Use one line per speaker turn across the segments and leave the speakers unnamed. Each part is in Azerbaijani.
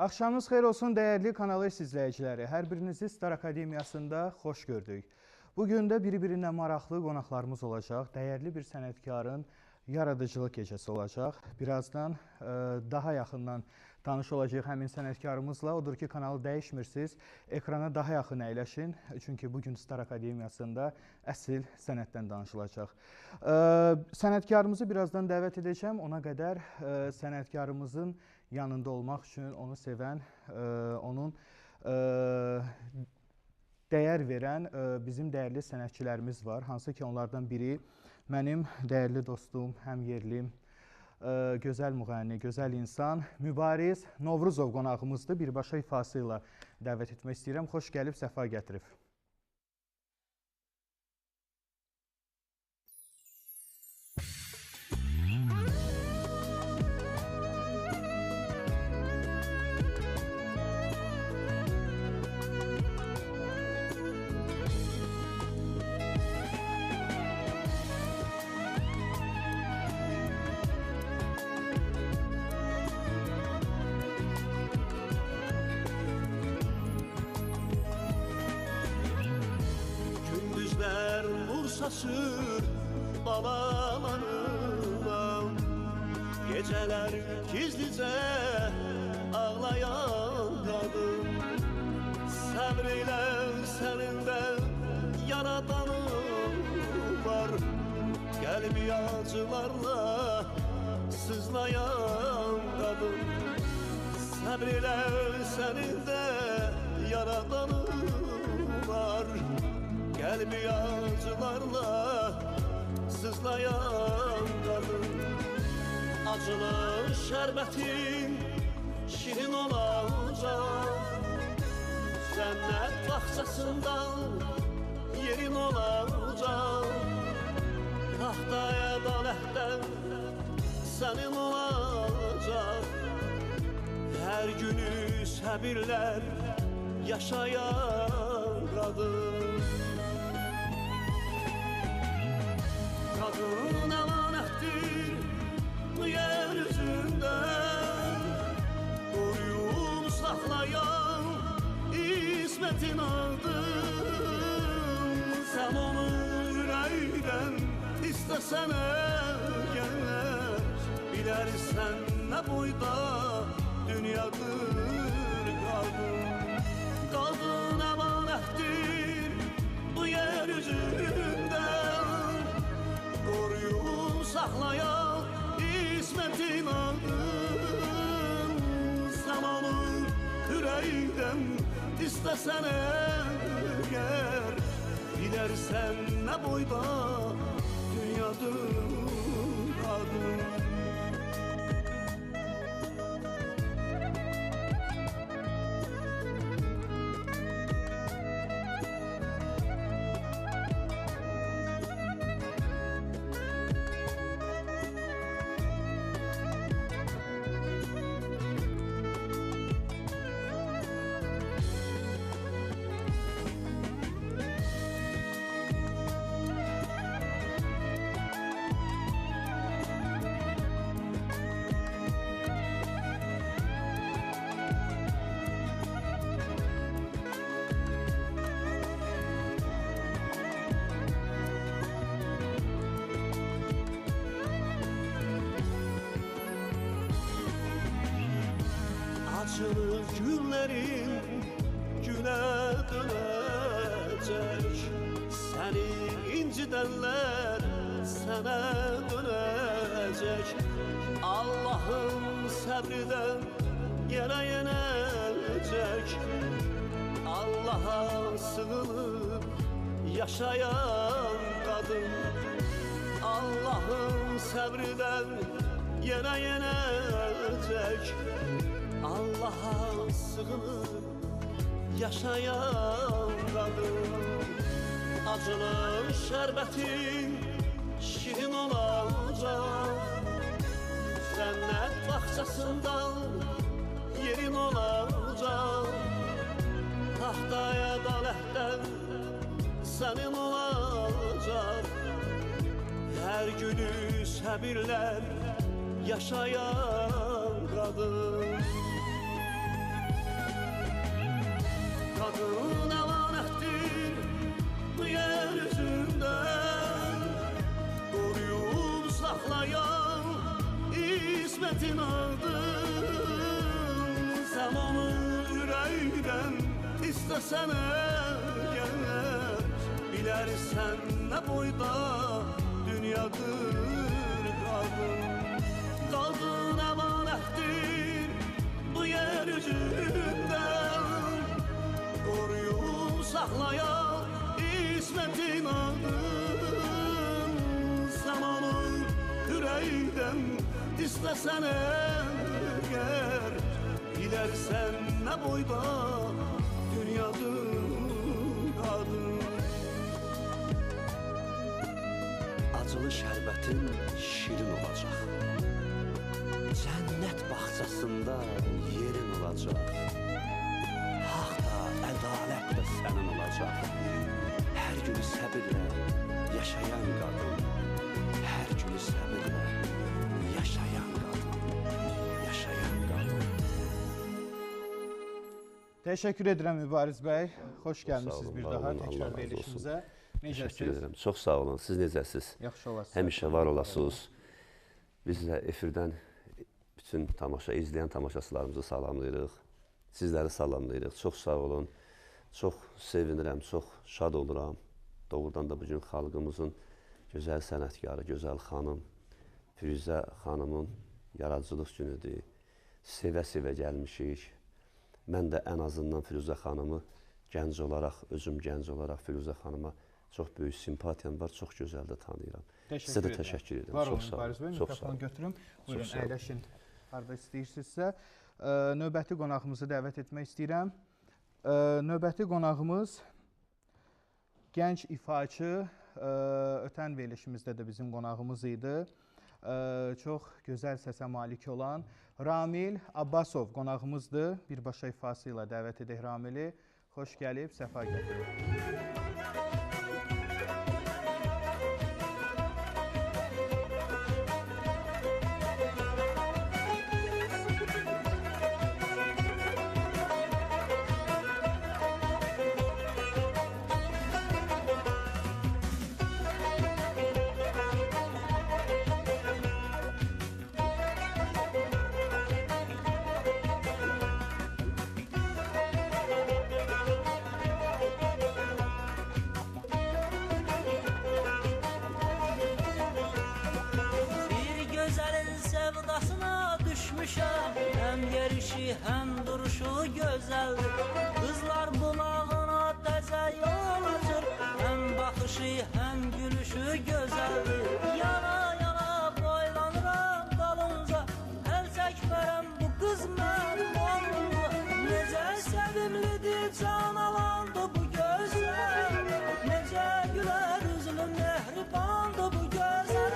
Axşamınız xeyir olsun dəyərli Kanal S izləyiciləri. Hər birinizi Star Akademiyasında xoş gördük. Bugün də biri-birindən maraqlı qonaqlarımız olacaq. Dəyərli bir sənətkarın yaradıcılıq gecəsi olacaq. Birazdan daha yaxından tanış olacaq həmin sənətkarımızla. Odur ki, kanalı dəyişmirsiniz. Ekrana daha yaxın əyləşin. Çünki bugün Star Akademiyasında əsl sənətdən danışılacaq. Sənətkarımızı birazdan dəvət edəcəm. Ona qədər sənətkarımızın yanında olmaq üçün onu sevən, onun dəyər verən bizim dəyərli sənətçilərimiz var. Hansı ki, onlardan biri mənim dəyərli dostum, həm yerlim, gözəl müğənni, gözəl insan, Mübariz Novruzov qonağımızdır. Birbaşa ifası ilə dəvət etmək istəyirəm. Xoş gəlib, səfa gətirib.
Saçır balalarından, geceler gizlice ağlayan kadın. Sabrıyla senin de yaradanın var, kalbi acılarla sızlayan kadın. Sabrıyla senin de yaradanın var, kalbi acılarla sızlayan kadın. Acılı şerbetin şirin olacak, cennet bahçesinden yerin olacak. Tahta adaletten senin olacak, her günü sabirler yaşayan kadın. Kadın emanettir bu yeryüzünde, koruyup saklayan İsmet'in adın. Sen onu yüreğden istesen eğer, bilersen ne boyda dünyadır kadın. Kadın emanettir bu yeryüzünde, koruyup saklayan İsmet'in adın. Sen onu yüreğden istesen eğer, bilersen ne boyda dünyadır kadın. Açılır günlerin güne dönecek, seni incidenler sana dönecek. Allah'ın sabriden yere yenecek, Allah'a sığınıp yaşayan kadın. Allah'ın sabriden yere yenecek, Allah'a sığınıp yaşayan kadın. Acılı şerbetin şirin olacak, cennet bahçesinden yerin olacak. Tahta adaletten senin olacak, her günü sabirler yaşayan kadın. istəsənə gələr, bilərsən nə boyda dünyadır qadın. Qadın əmanətdir bu yer üzündən, qoruyub saxlayan İsmətin adın. Sən onu ürəkdən istəsən əgər, bilərsən nə boyda dünyadır qadın. Acılı şərbətin şirin olacaq, cənnət bağçasında yerin olacaq. Haq da, ədalət də sənin olacaq. Hər günü səbirlə yaşayan qadın, hər günü səbirlə yaşayan qadın, yaşayan qadın.
Təşəkkür edirəm Mübariz bəy. Xoş gəlmişsiniz bir daha təkrar verilişimizə.
Təşəkkür edirəm. Çox sağ olun. Siz necəsiniz?
Yaxşı olasınız.
Həmişə var olasınız. Biz də efirdən bütün izləyən tamaşaçılarımızı salamlayırıq. Sizləri salamlayırıq. Çox sağ olun. Çox sevinirəm, çox şad oluram. Doğrudan da bugün xalqımızın gözəl sənətkarı, gözəl xanım Firuzə xanımın yaradıcılıq günüdür. Sevə-sevə gəlmişik. Mən də ən azından Firuzə xanımı gənc olaraq, özüm gənc olaraq Firuzə xanıma çox böyük simpatiyam var, çox gözəl də tanıyıram. Sizə də təşəkkür edirəm.
Var olun Mübariz bəy, mikrofonu götürüm. Buyurun, əyləşin. Harada istəyirsinizsə. Növbəti qonağımızı dəvət etmək istəyirəm. Növbəti qonağımız gənc ifaçı, ötən verilişimizdə də bizim qonağımız idi. Çox gözəl səsə malik olan Ramil Abbasov qonağımızdır. Birbaşa ifası ilə dəvət edək Ramili. Xoş gəlib, səfa gətirib.
Həm yerişi, həm duruşu gözəldir. Qızlar bulağına təzə yol açır. Həm baxışı, həm gülüşü gözəldir. Yana yana boylanıram dalınca, əl çəkmərəm bu qız mənim oğlumla. Necə sevimlidir, can alandı bu gözəl. Necə gülər üzlü mehribandı bu gözəl.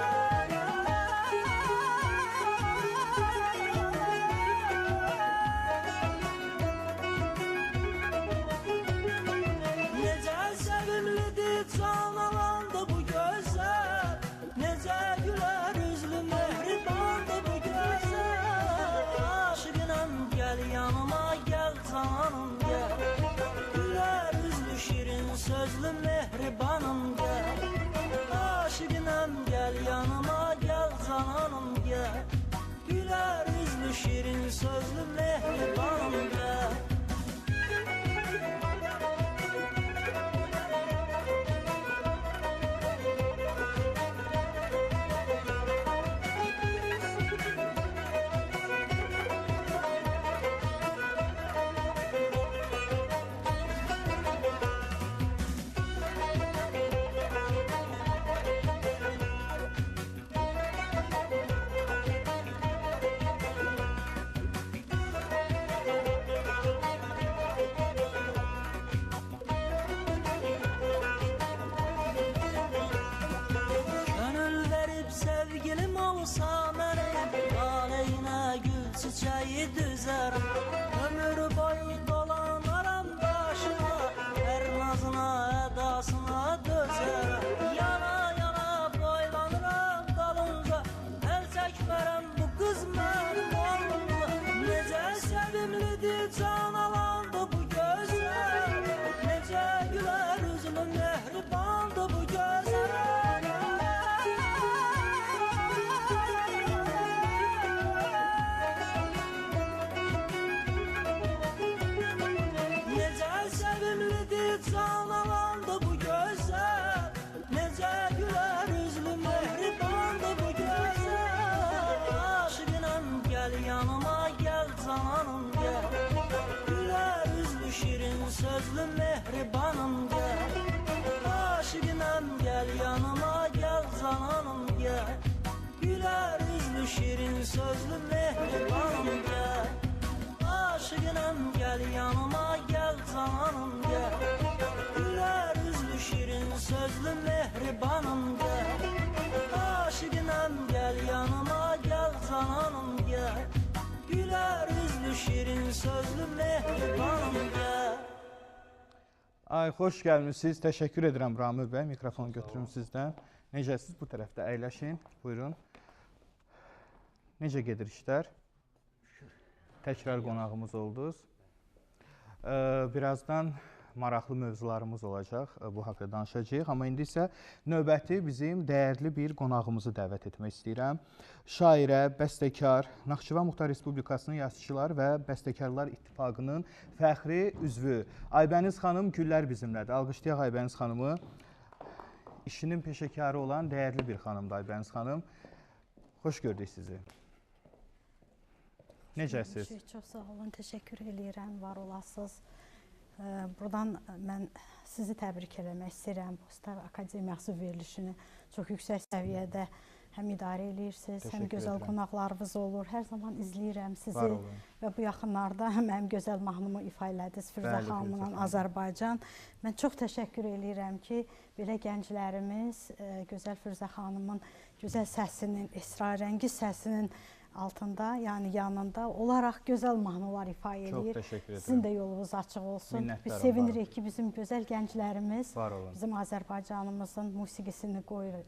Sözlü mehribanım gel, aşıqınam gel yanıma gel cananım gel. Güler yüzlü şirin sözlü mehribanım gel. sözlü mehribanım gel. Aşıqınam gel yanıma gel cananım gel. Güler yüzlü şirin sözlü mehribanım gel. Aşıqınam gel yanıma gel cananım gel. Güler yüzlü şirin sözlü mehribanım gel. Aşıqınam gel yanıma gel cananım gel. Güler yüzlü şirin sözlü mehribanım gel.
Ay, xoş gəlmisiniz. Təşəkkür edirəm Ramil bəy. Mikrofonu götürüm sizdən. Necəsiz? Bu tərəfdə əyləşin. Buyurun. Necə gedir işlər? Təkrar qonağımız oldunuz. Birazdan maraqlı mövzularımız olacaq. Bu haqda danışacağıq. Amma indi isə növbəti bizim dəyərli bir qonağımızı dəvət etmək istəyirəm. Şairə, bəstəkar, Naxçıvan Muxtar Respublikasının Yazıçılar və Bəstəkarlar İttifaqının fəxri üzvü Aybəniz xanım Güllər bizimlədir. Alqışlayaq Aybəniz xanımı. İşinin peşəkarı olan dəyərli bir xanımdır Aybəniz xanım. Xoş gördük sizi. Necəsiz?
Çox sağ olun, təşəkkür edirəm, var olasınız. Buradan mən sizi təbrik eləmək istəyirəm. Bu Star Akademiyası verilişini çox yüksək səviyyədə həm idarə edirsiniz, həm gözəl qonaqlarınız olur. Hər zaman izləyirəm sizi və bu yaxınlarda mənim gözəl mahnımı ifa elədiniz Firuzə xanımla Azərbaycan. Mən çox təşəkkür edirəm ki, belə gənclərimiz gözəl Firuzə xanımın gözəl səsinin, əsrarəngiz səsinin altında, yəni yanında olaraq gözəl mahnılar ifa edir.
Çox təşəkkür edirəm.
Sizin də yolunuz açıq olsun. Biz sevinirik ki, bizim gözəl gənclərimiz bizim Azərbaycanımızın musiqisini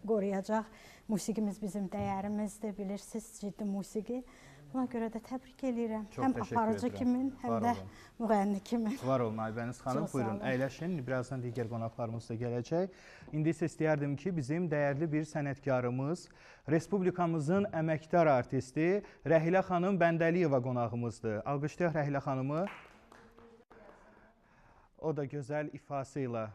qoruyacaq. Musiqimiz bizim dəyərimizdir, bilirsiniz, ciddi musiqi. Buna görə də təbrik edirəm. Həm aparıcı kimin, həm də müğənni kimin.
Var olun Aybəniz xanım. Buyurun, əyləşin. Birazdan digər qonaqlarımız da gələcək. İndi isə istəyərdim ki, bizim dəyərli bir sənətkarımız, Respublikamızın əməkdar artisti Rəhilə xanım Bəndəliyeva qonağımızdır. Alqışlayaq Rəhilə xanımı. O da gözəl ifası ilə.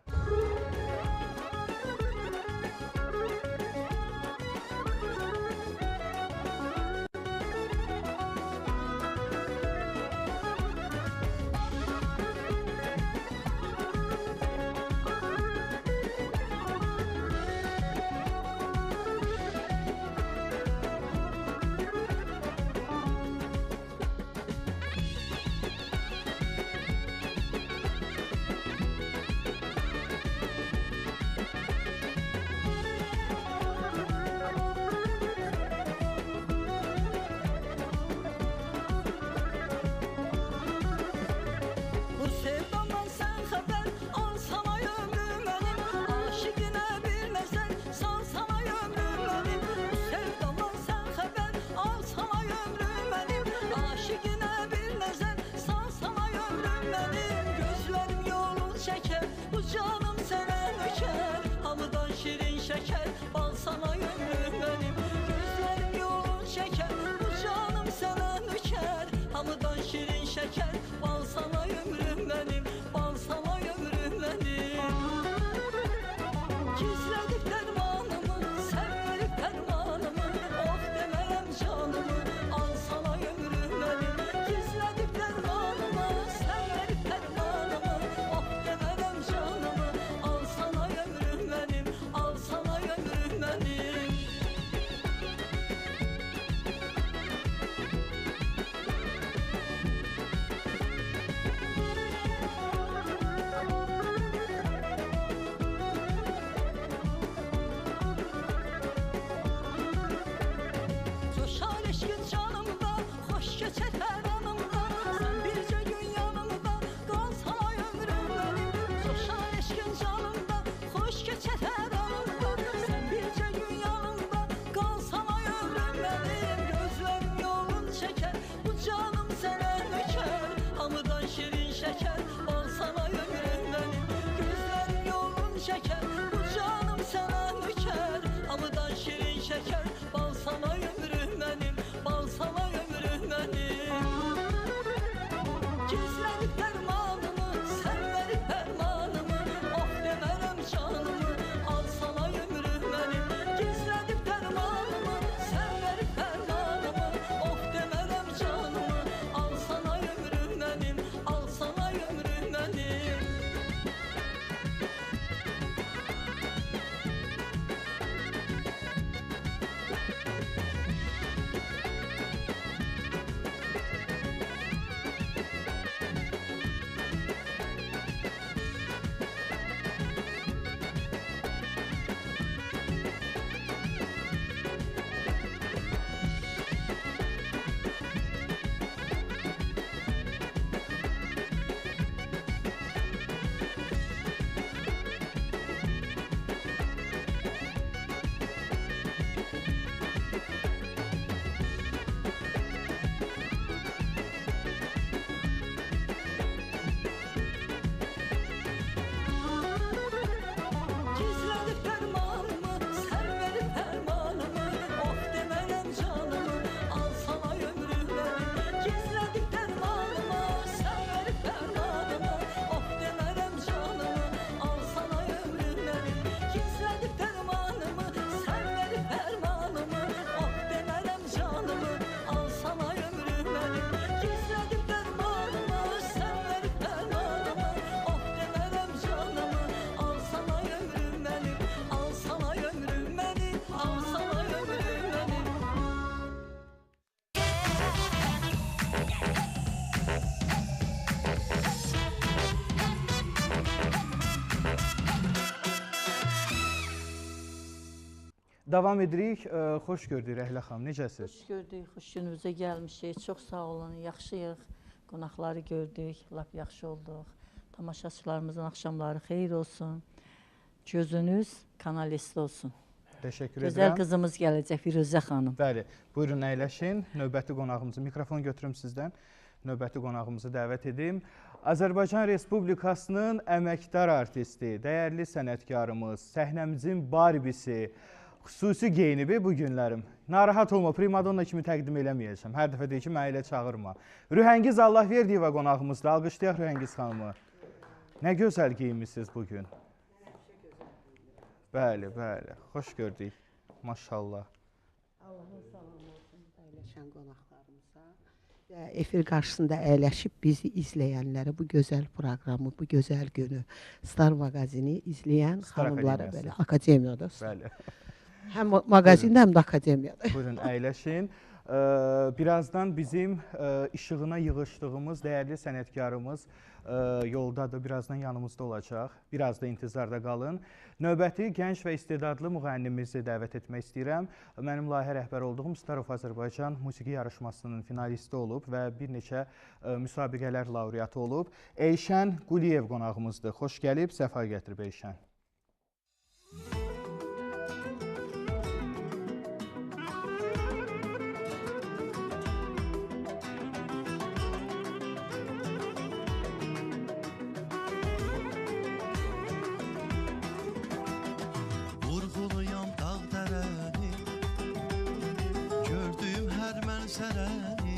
davam edirik. Xoş gördük Rəhlə xanım. Necəsiz?
Xoş gördük, xoş günümüzə gəlmişik. Çox sağ olun, yaxşıyıq. Qonaqları gördük, lap yaxşı olduq. Tamaşaçılarımızın axşamları xeyir olsun. Gözünüz kanalist olsun.
Təşəkkür
Gözəl
edirəm.
qızımız gələcək, Firuzə xanım.
Bəli, buyurun əyləşin. Növbəti qonağımızı, mikrofon götürüm sizdən. Növbəti qonağımızı dəvət edim. Azərbaycan Respublikasının əməkdar artisti, dəyərli sənətkarımız, səhnəmizin Barbisi, xüsusi geyinibi bu günlərim. Narahat olma, primadonna kimi təqdim eləməyəcəm. Hər dəfə deyir ki, mənə elə çağırma. Rühəngiz Allahverdiyeva qonağımızda. Alqışlayaq Rühəngiz xanımı. Nə gözəl geyinmişsiniz bugün. Bəli, bəli. Xoş gördük. Maşallah.
Allahın salamı olsun əyləşən qonaqlarımıza və efir qarşısında əyləşib bizi izləyənlərə bu gözəl proqramı, bu gözəl günü Star maqazini izləyən
Star
xanımlara
Akademiyası.
belə akademiyada.
Bəli.
Həm maqazində, həm də akademiyada.
Buyurun, əyləşin. Birazdan bizim işığına yığışdığımız dəyərli sənətkarımız yoldadır, birazdan yanımızda olacaq. Biraz da intizarda qalın. Növbəti gənc və istedadlı müğənnimizi dəvət etmək istəyirəm. Mənim layihə rəhbəri olduğum Star of Azərbaycan musiqi yarışmasının finalisti olub və bir neçə müsabiqələr laureatı olub. Eyşən Quliyev qonağımızdır. Xoş gəlib, səfa gətirib Eyşən.
Vurğuluyam dağ dərəni, gördüyüm hər mənzərəni,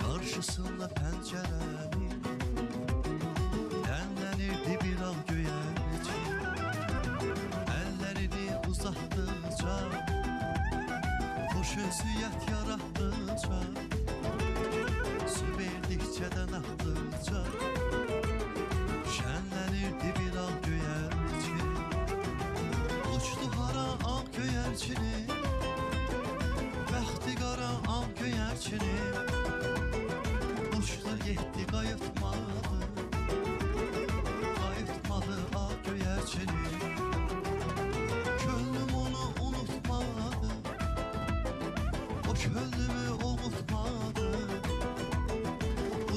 qarşısında pəncərəni, dənlənirdi bir al göyərci, əllərini uzatdıqca, xoş özüyyət yaratdıqca, su verdikcə də naxdıqca, şənlənirdi bir al göyərci. Uçdu hara ağ göyərçini, bəxti qara ağ göyərçini, uçdu getdi qayıtmadı, qayıtmadı ağ göyərçini. Könlüm onu unutmadı, o könlümü ovutmadı,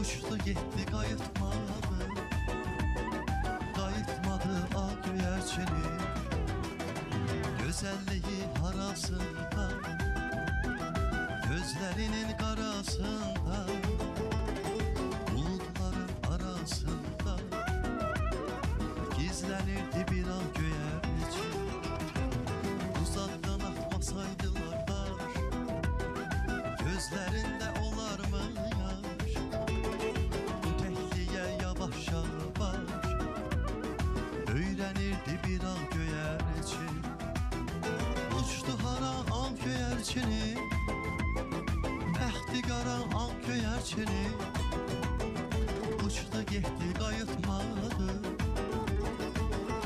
uçdu getdi qayıtmadı, qayıtmadı ağ göyərçini. Gözəlliyi harasında, gözlərinin qarasında, buludların arasında, gizlənirdi bir an göyərci. Uzaqdan atmasaydılar daş, gözlərində olarmı yaş? Bu təkliyə yavaş yavaş, öyrənirdi bir an göyərci. Uçdu hara ağ göyərçini, bəxti qara ağ göyərçini, uçdu getdi qayıtmadı,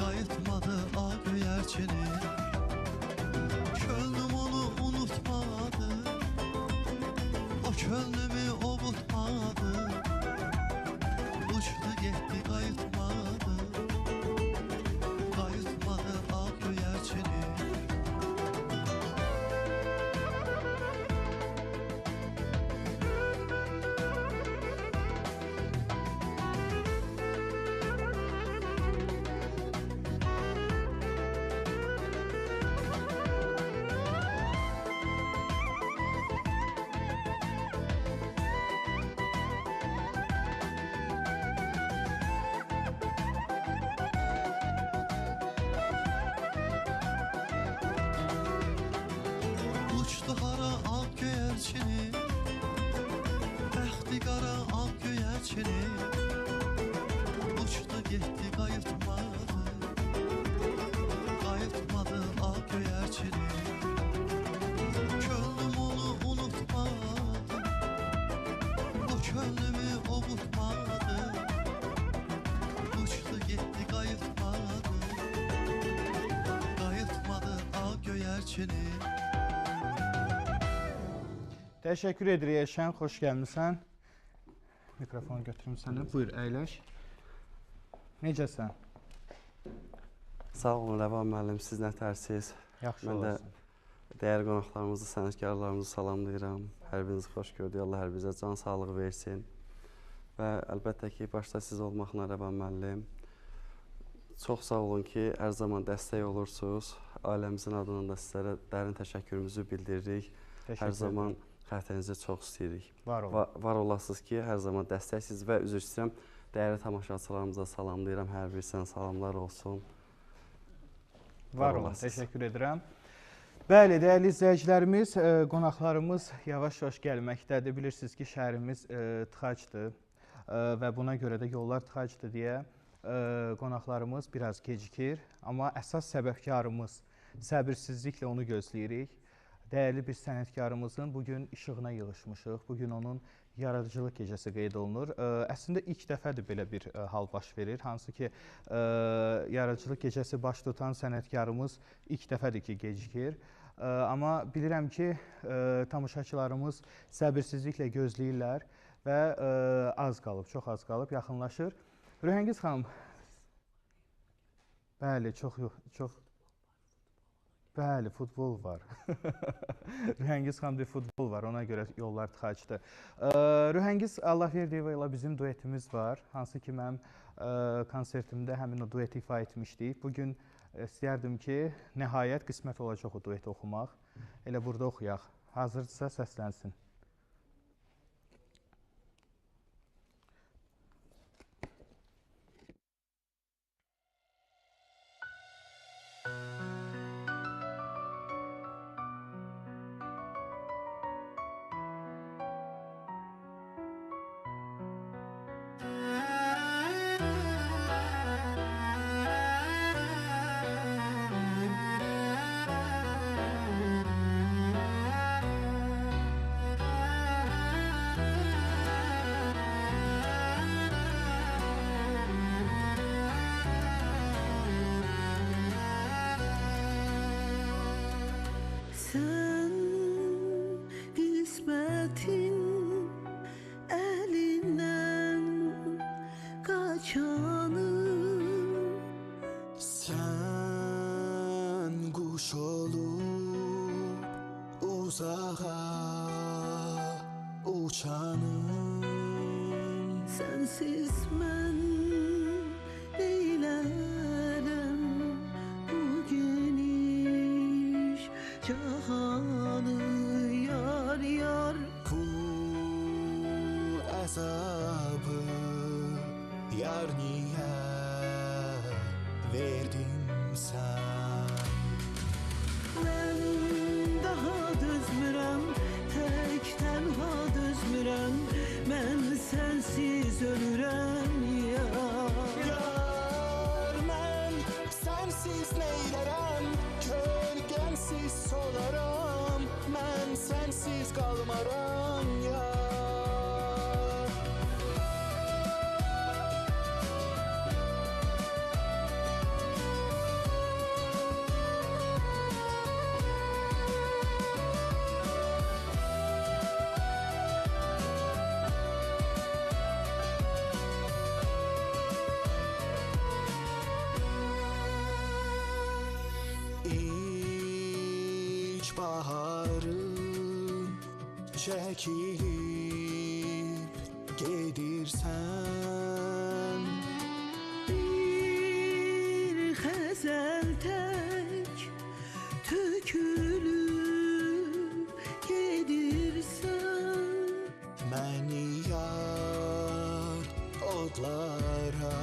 qayıtmadı ağ göyərçini. Könlüm onu unutmadı, o könlümü ovutmadı, uçdu getdi qayıtmadı, qayıtmadı ağ göyərçini. Uçdu hara ağ göyərçini, bəxti qara ağ göyərçini, uçdu getdi qayıtmadı, qayıtmadı ağ göyərçini. Könlüm onu unutmadı, o könlümü ovutmadı, uçdu getdi qayıtmadı, qayıtmadı ağ göyərçini.
Təşəkkür edirik Eyşən, xoş gəlmisən. Mikrofonu götürüm sənə. Buyur, əyləş. Necəsən?
Sağ olun Rəvan müəllim, siz nətərsiniz?
Yaxşı
Mən də
olasın.
dəyərli qonaqlarımızı, sənətkarlarımızı salamlayıram. Hər birinizi xoş gördük. Allah hər birinizə can sağlığı versin. Və əlbəttə ki, başda siz olmaqla Rəvan müəllim. Çox sağ olun ki, hər zaman dəstək olursunuz. Ailəmizin adından da sizlərə dərin təşəkkürümüzü bildiririk. Hər zaman xətrinizi çox istəyirik. Var olasınız ki, hər zaman dəstəksiniz və üzr istəyirəm. Dəyərli tamaşaçılarımıza salamlayıram. Hər birisinə salamlar olsun.
Var olun, təşəkkür edirəm. Bəli, dəyərli izləyicilərimiz, qonaqlarımız yavaş-yavaş gəlməkdədir. Bilirsiniz ki, şəhərimiz tıxacdır və buna görə də yollar tıxacdır deyə qonaqlarımız biraz gecikir. Amma əsas səbəbkarımız səbirsizliklə onu gözləyirik. Dəyərli bir sənətkarımızın bugün işığına yığışmışıq. Bugün onun yaradıcılıq gecəsi qeyd olunur. Əslində ilk dəfədir belə bir hal baş verir. Hansı ki, yaradıcılıq gecəsi baş tutan sənətkarımız ilk dəfədir ki, gecikir. Amma bilirəm ki, tamaşaçılarımız səbirsizliklə gözləyirlər və az qalıb, çox az qalıb, yaxınlaşır. Rühəngiz xanım, bəli, bəli, futbol var. Rühəngiz xanım bir futbol var, ona görə yollar tıxacdır. Rühəngiz Allahverdiyeva ilə bizim duetimiz var. Hansı ki, mənim konsertimdə həmin o dueti ifa etmişdik. Bugün istəyərdim ki, nəhayət qismət olacaq o dueti oxumaq. Elə burada oxuyaq. Hazırdırsa səslənsin.
Sen kısmetin elinden kaçanım.
Sen kuş olup uzağa uçanım.
Sensiz ben neylerem bu geniş cahanı yar yar.
Bu azabı yar niye verdin sen?
Ben daha düzmürəm, tek tenha düzmürəm. Ben sensiz ölürəm ya.
Yar mən sensiz neylərəm, kölgənsiz solaram. Mən sensiz qalmaram ya. İlk baharım çekilip gedirsen.
Bir xəzəl tək tökülüb gedirsən.
Məni yar odlara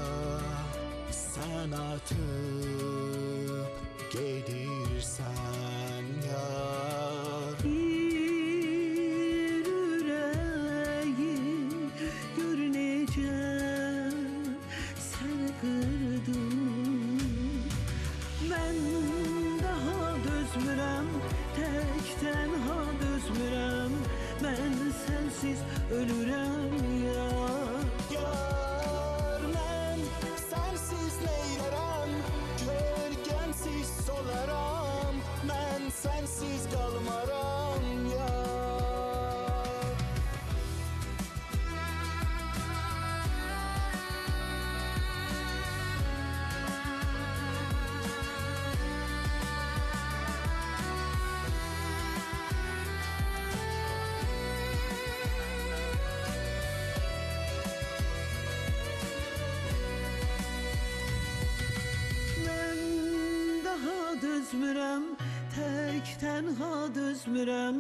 sen atıp gedirsen yar.
Bir ürəyi gör necə sən qırdın. Mən daha dözmürəm, tək tənha dözmürəm. Mən sənsiz ölürəm ya.
Yar mən sensiz neylərəm, kölgənsiz solaram. Mən
tək tənha dözmürəm,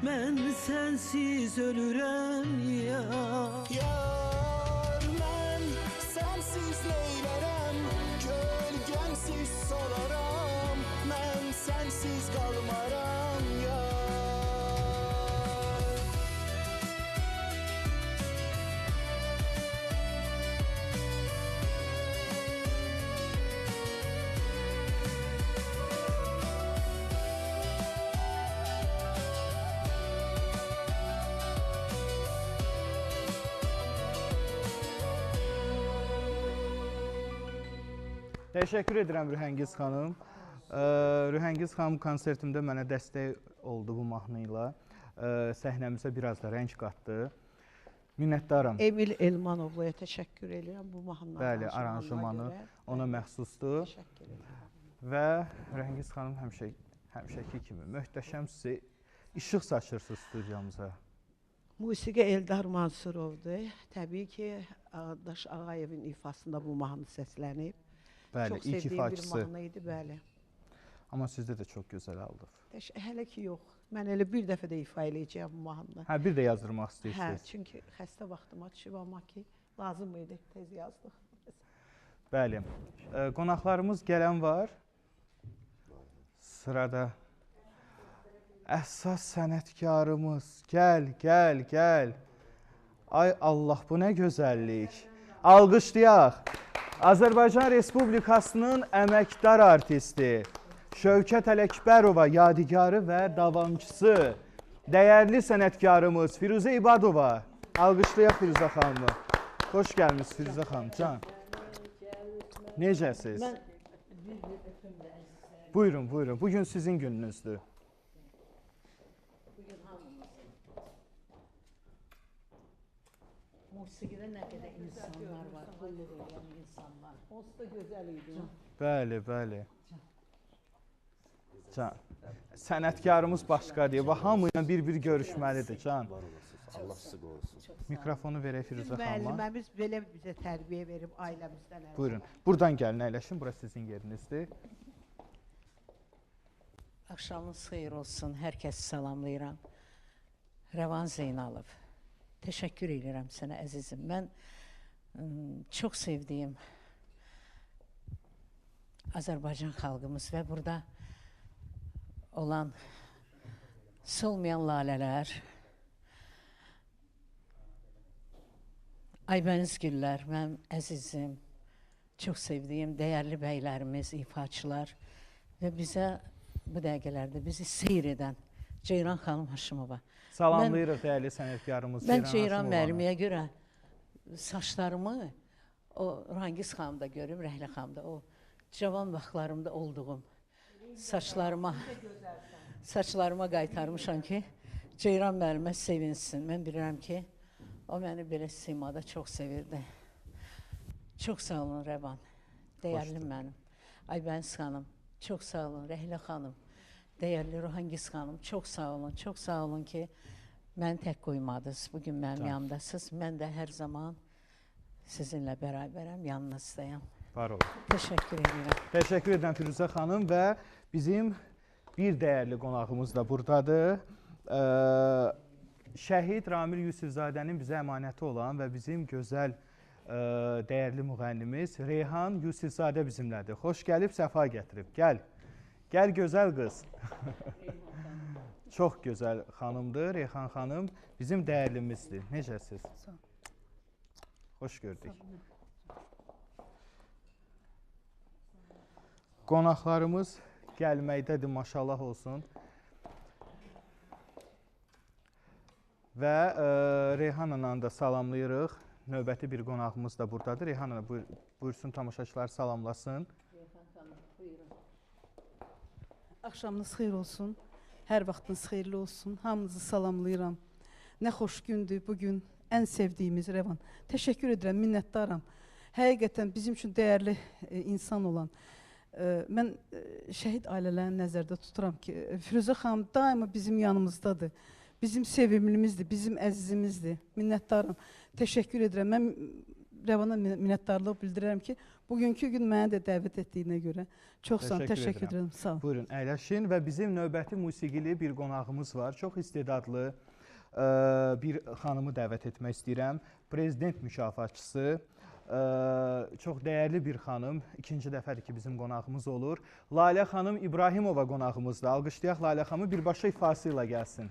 mən sənsiz ölürəm yar.
Yar, mən sənsiz neylərəm, kölgənsiz solaram, mən sənsiz qalmaram yar.
Təşəkkür edirəm Rühəngiz xanım. Rühəngiz xanım konsertimdə mənə dəstək oldu bu mahnı ilə. Səhnəmizə biraz da rəng qatdı. Minnətdaram.
Emil Elmanovlaya təşəkkür edirəm bu mahnının
Bəli, aranjmanı ona məxsusdur.
Təşəkkür edirəm.
Və Rühəngiz xanım həmişəki kimi möhtəşəm sizi işıq saçırsınız studiyamıza.
Musiqi Eldar Mansurovdur. Təbii ki, Ağadaş Ağayevin ifasında bu mahnı səslənib.
Bəli,
Çox
ilk
sevdiyim bir
ifaçısı.
mahnı idi, bəli.
Amma sizdə də çox gözəl aldıq.
Hələ ki yox. Mən elə bir dəfə də ifa eləyəcəyəm bu mahnını.
Hə, bir də yazdırmaq
Hə,
istəyirsiniz.
çünki xəstə vaxtıma düşüb, amma ki, lazım idi, tez yazdıq.
Bəli. Qonaqlarımız gələn var. Sırada əsas sənətkarımız. Gəl, gəl, gəl. Ay Allah, bu nə gözəllik. Alqışlayaq. Azərbaycan Respublikasının əməkdar artisti Şövkət Ələkbərova yadigarı və davamçısı, dəyərli sənətkarımız Firuzə İbadova. Alqışlayaq Firuzə xanımı. Xoş gəlmişsiniz Firuzə xanım. Can. Necəsiz? Buyurun, buyurun. Bugün sizin gününüzdür.
Musiqidə nə qədər insanlar var, qulluq edən insanlar. Onsuz da gözəl idi.
Bəli, bəli. Can. Sənətkarımız başqadır. Bax, hamı ilə bir-bir görüşməlidir, Can.
Allah sizi qorusun.
Mikrofonu verək Firuzə xanıma.
Müəlliməmiz belə bizə tərbiyə verib ailəmizdən.
Buyurun. Buradan gəlin, əyləşin. Bura sizin yerinizdir.
Axşamınız xeyir olsun. Hər kəsi salamlayıram. Rəvan Zeynalov. Təşəkkür edirəm sənə əzizim. Mən çox sevdiyim Azərbaycan xalqımız və burada olan solmayan lalələr, Aybəniz güllər, mən əzizim, çox sevdiyim dəyərli bəylərimiz, ifaçılar və bizə bu dəqiqələrdə bizi seyr edən Ceyran xanım Haşimova.
Salamlayırıq dəyərli sənətkarımız
Mən Ceyran müəlliməyə görə saçlarımı o Rangiz xanımda görüm, Rəhlə xanımda, o cavan vaxtlarımda olduğum saçlarıma qaytarmışam ki, Ceyran müəllimə sevinsin. Mən bilirəm ki, o məni belə simada çox sevirdi. Çox sağ olun Rəvan, dəyərli mənim. Aybəniz xanım, çox sağ olun. Rəhlə xanım, dəyərli Ruhangiz xanım, çox sağ olun. Çox sağ olun ki, məni tək qoymadınız. Bugün mənim yanımdasınız. Mən də hər zaman sizinlə bərabərəm, yanınızdayım.
Var olun.
Təşəkkür edirəm.
Təşəkkür edirəm Firuzə xanım və bizim bir dəyərli qonağımız da buradadır. Şəhid Ramil Yusifzadənin bizə əmanəti olan və bizim gözəl dəyərli müğənnimiz Reyhan Yusifzadə bizimlədir. Xoş gəlib, səfa gətirib. Gəl. Gəl gözəl qız. Çox gözəl xanımdır, Reyhan xanım. Bizim dəyərlimizdir. Necəsiz? Xoş gördük. Qonaqlarımız gəlməkdədir, maşallah olsun. Və Reyhan ananı da salamlayırıq. Növbəti bir qonağımız da buradadır. Reyhan ana buyursun, tamaşaçılar salamlasın.
Axşamınız xeyir olsun. Hər vaxtınız xeyirli olsun. Hamınızı salamlayıram. Nə xoş gündür bugün. Ən sevdiyimiz Rəvan. Təşəkkür edirəm, minnətdaram. Həqiqətən bizim üçün dəyərli insan olan. Mən şəhid ailələrini nəzərdə tuturam ki, Firuzə xanım daima bizim yanımızdadır. Bizim sevimlimizdir, bizim əzizimizdir. Minnətdaram. Təşəkkür edirəm. Mən Rəvana minnətdarlıq bildirirəm ki, bugünkü gün məni də dəvət etdiyinə görə. Çox sağ olun, təşəkkür edirəm. Sağ olun.
Buyurun, əyləşin və bizim növbəti musiqili bir qonağımız var. Çox istedadlı bir xanımı dəvət etmək istəyirəm. Prezident mükafatçısı, çox dəyərli bir xanım. İkinci dəfədir ki, bizim qonağımız olur. Lalə xanım İbrahimova qonağımızdır. Alqışlayaq Lalə xanımı, birbaşa ifası ilə gəlsin.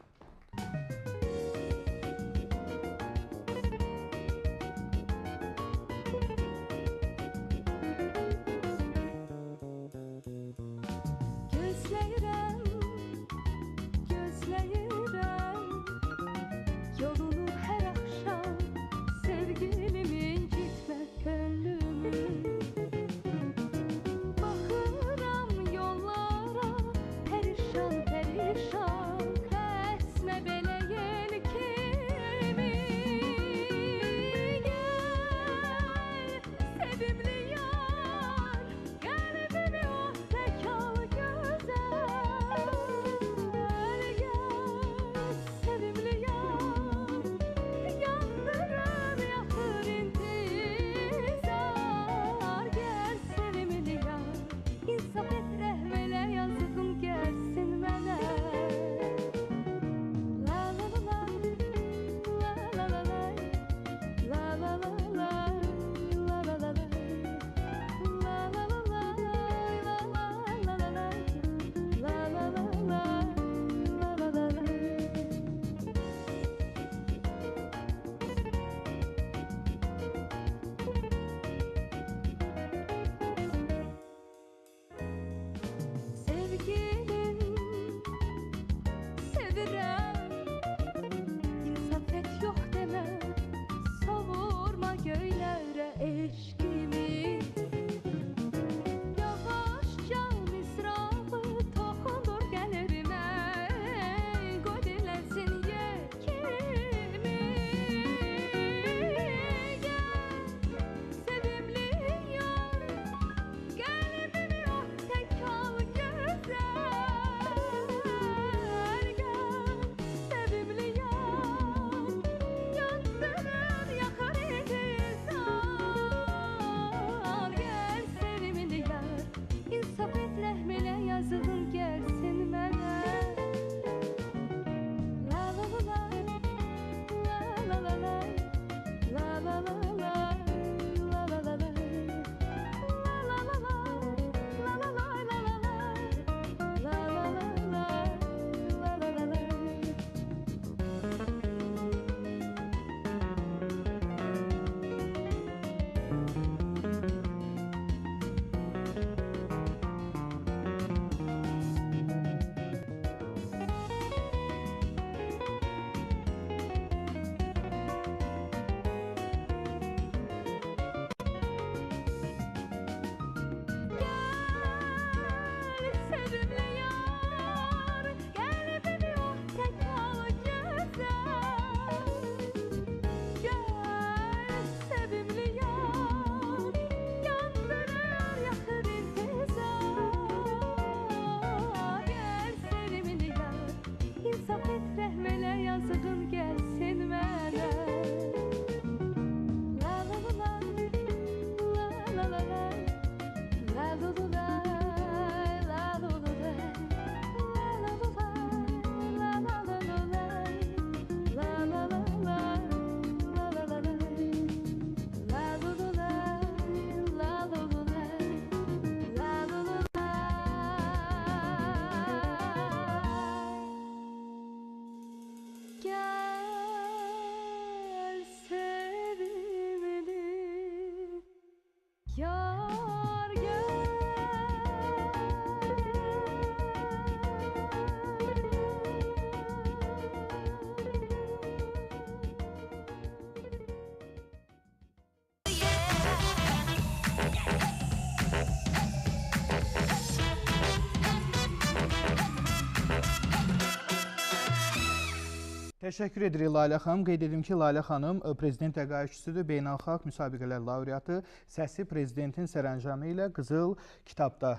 Təşəkkür edirik Lalə xanım. Qeyd edim ki, Lalə xanım prezident təqaüdçüsüdür, beynəlxalq müsabiqələr laureatı, səsi prezidentin sərəncamı ilə Qızıl kitabda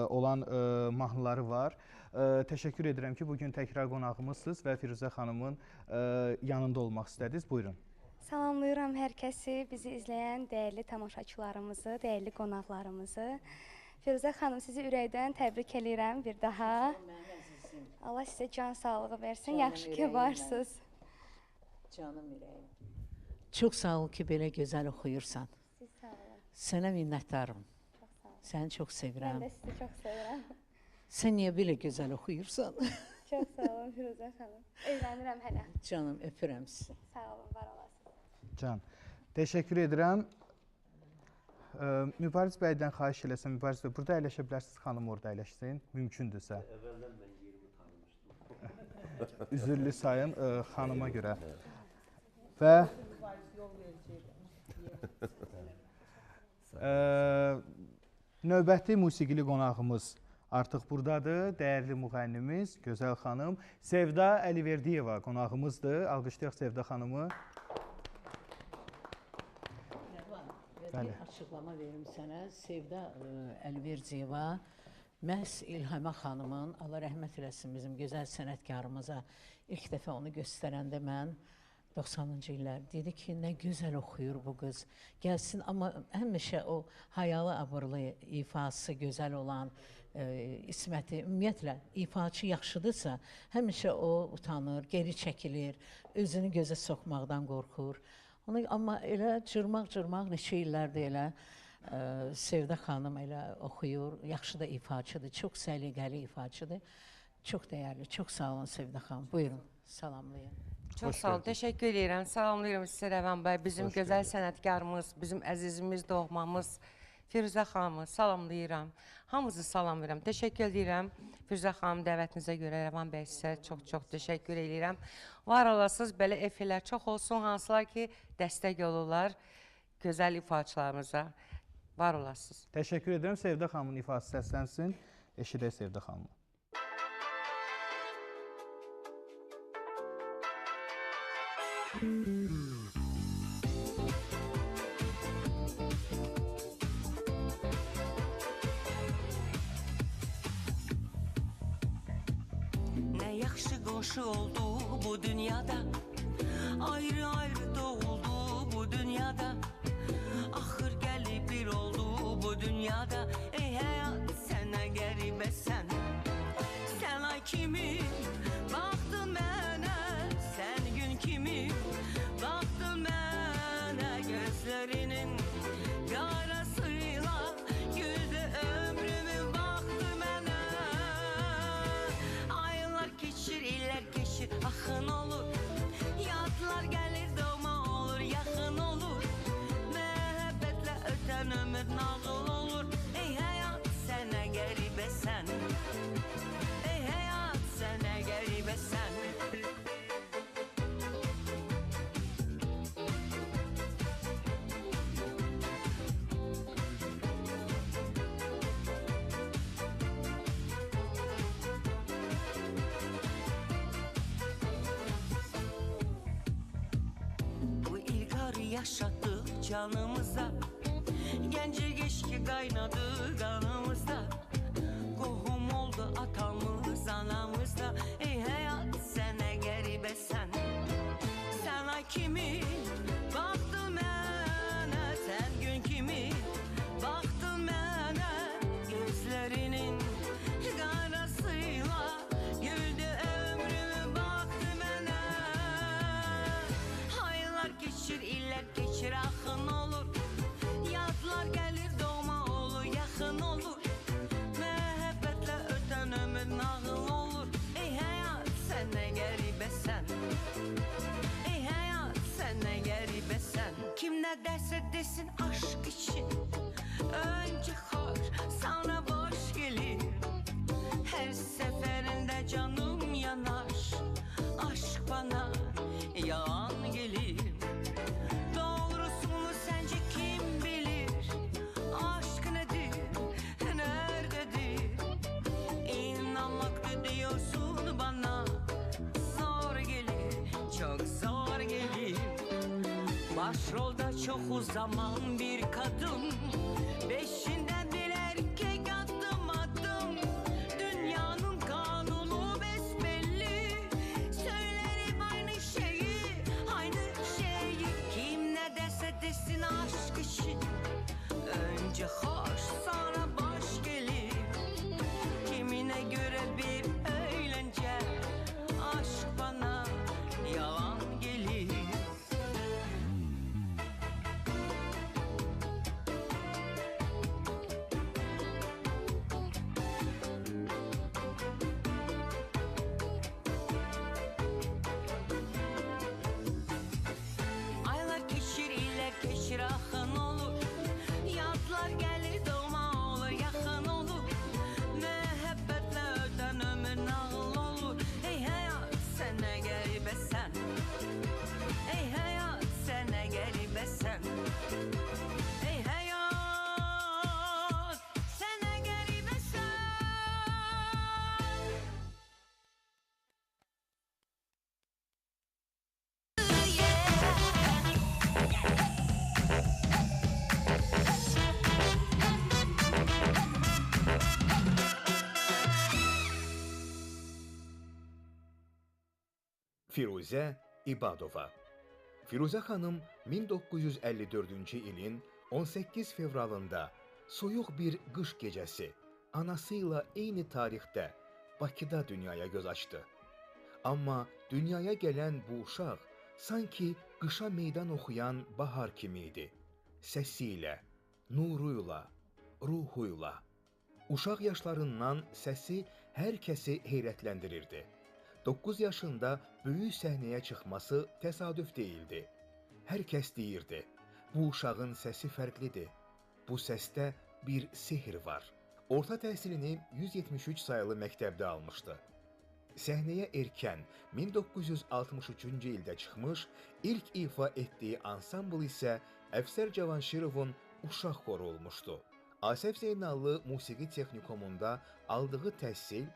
olan mahnıları var. Təşəkkür edirəm ki, bugün təkrar qonağımızsınız və Firuzə xanımın yanında olmaq istədiniz. Buyurun.
Salamlayıram hər kəsi, bizi izləyən dəyərli tamaşaçılarımızı, dəyərli qonaqlarımızı. Firuzə xanım, sizi ürəkdən təbrik edirəm bir daha. Allah sizə can sağlığı versin, yaxşı ki varsınız.
Canım ürəyim. Çox sağ ol ki, belə gözəl oxuyursan.
Siz sağ olun.
Sənə minnətdarım.
Çox sağ olun.
Səni çox sevirəm.
Mən də sizi çox sevirəm.
Sən niyə belə gözəl oxuyursan?
Çox sağ olun Firuzə xanım. Öyrənirəm hələ.
Canım, öpürəm sizi.
Sağ olun, var olasınız.
Can, təşəkkür edirəm. Mübariz bəydən xahiş eləsəm, Mübariz bəy, burada əyləşə bilərsiniz, xanım orada əyləşsin, mümkündürsə.
Əvvəldən mən yerimi tanımışdım.
Üzürlü sayın xanıma görə. Və növbəti musiqili qonağımız artıq buradadır. Dəyərli müğənnimiz, gözəl xanım Sevda Əliverdiyeva qonağımızdır. Alqışlayaq Sevda xanımı.
Bir açıqlama verim sənə. Sevda Əliverdiyeva məhz İlhamə xanımın, Allah rəhmət eləsin bizim gözəl sənətkarımıza ilk dəfə onu göstərəndə mən 90-cı illər dedi ki, nə gözəl oxuyur bu qız. Gəlsin, amma həmişə o hayalı abırlı ifası gözəl olan İsməti, ümumiyyətlə ifaçı yaxşıdırsa, həmişə o utanır, geri çəkilir, özünü gözə soxmaqdan qorxur. Amma elə cırmaq neçə illərdir elə Sevda xanım elə oxuyur, yaxşı da ifaçıdır, çox səliqəli ifaçıdır, çox dəyərli, çox sağ olun Sevda xanım. Buyurun, salamlayın.
Çox sağ olun, təşəkkür edirəm. Salamlayıram sizə Rəvan bəy, bizim gözəl sənətkarımız, bizim əzizimiz, doğmamız Firuzə xanımı salamlayıram. Hamınızı salam verirəm, təşəkkür edirəm. Firuzə xanım dəvətinizə görə Rəvan bəy sizə çox təşəkkür edirəm. Var olasınız, belə efirlər çox olsun, hansılar ki dəstək olurlar gözəl ifaçılarımıza. Var olasınız.
Təşəkkür edirəm. Sevda xanımın ifası səslənsin. Eşidək Sevda xanımı.
Nə yaxşı qonşu oldu bu dünyada, ayrı doğuldu bu dünyada. Axır gəlib bir oldu bu dünyada. Ey həyat, sənə qəribəsən. Sən ay kimi baxdın mənə, sən gün kimi baxdın mənə. Gözlərinin qarasıyla güldü ömrümü baxdı mənə. Aylar keçir, illər keçir, axın olur. Yadlar gəlir, doğma olur, yaxın olur. Məhəbbətlə ötən ömür nağıl olur. Ey həyat, sənə qəribəsən. Ey həyat, sənə qəribəsən. Bu ilk arı yaşattı canımıza, gence geçki kaynadı kanımızda. Qohum oldu atamız, anamızda. Ey hayat, sənə qəribəsən. Sən ay kimi baxdın mənə, sən gün kimi baxdın mənə. Gözlərinin qarasıyla güldü ömrümü baxdı mənə. Aylar keçir, illər keçir, axın olur. Yadlar gəlir, doğma olur, yaxın olur. Məhəbbətlə ötən ömür nağıl olur. Ey həyat, sənə qəribəsən. Ey həyat, sənə qəribəsən. Kim nə dəsə desin aşk için, öncə xar, sana boş gelir. Hər səfərində canım yanar, aşk bana yalan gelir. Doğrusunu səncə kim bilir? Aşk nedir, nerededir? İnanmak diyorsun bana, zor gelir, çok zor gelir. Başrolda çok zaman bir kadın, peşinden bir erkek adım adım. Dünyanın kanunu besbelli, söylerim aynı şeyi ki
Firuzə İbadova. Firuzə xanım 1954-cü ilin 18 fevralında soyuq bir qış gecəsi anası ilə eyni tarixdə Bakıda dünyaya göz açdı. Amma dünyaya gələn bu uşaq sanki qışa meydan oxuyan bahar kimi idi. Səsi ilə, nuruyla, ruhuyla. Uşaq yaşlarından səsi hər kəsi heyrətləndirirdi. 9 yaşında böyük səhnəyə çıxması təsadüf deyildi. Hər kəs deyirdi, bu uşağın səsi fərqlidir. Bu səsdə bir sehr var. Orta təhsilini 173 sayılı məktəbdə almışdı. Səhnəyə erkən 1963-cü ildə çıxmış, ilk ifa etdiyi ansambl isə Əfsər Cavanşirovun uşaq xoru olmuşdu. Asəf Zeynallı Musiqi Texnikumunda aldığı təhsil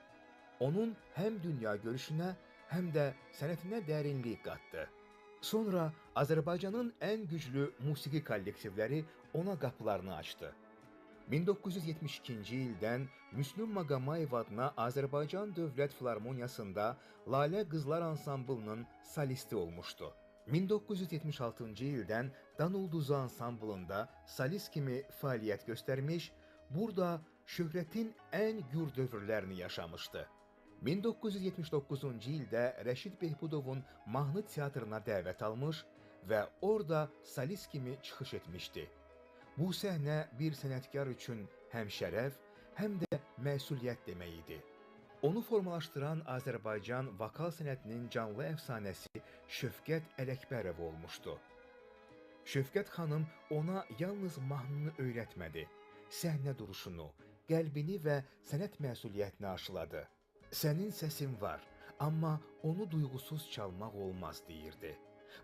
onun həm dünya görüşünə, həm də sənətinə dərinlik qatdı. Sonra Azərbaycanın ən güclü musiqi kollektivləri ona qapılarını açdı. 1972-ci ildən Müslüm Maqamayev adına Azərbaycan Dövlət Filarmoniyasında Lalə Qızlar Ansamblının solisti olmuşdu. 1976-cı ildən Dan Ulduzu Ansamblında solist kimi fəaliyyət göstərmiş, burada şöhrətin ən gür dövrlərini yaşamışdı. 1979-cu ildə Rəşid Behbudovun mahnı teatrına dəvət almış və orada solist kimi çıxış etmişdi. Bu səhnə bir sənətkar üçün həm şərəf, həm də məsuliyyət demək idi. Onu formalaşdıran Azərbaycan vokal sənətinin canlı əfsanəsi Şövkət Ələkbərov olmuşdu. Şövkət xanım ona yalnız mahnını öyrətmədi, səhnə duruşunu, qəlbini və sənət məsuliyyətini aşıladı. Sənin səsin var, amma onu duyğusuz çalmaq olmaz deyirdi.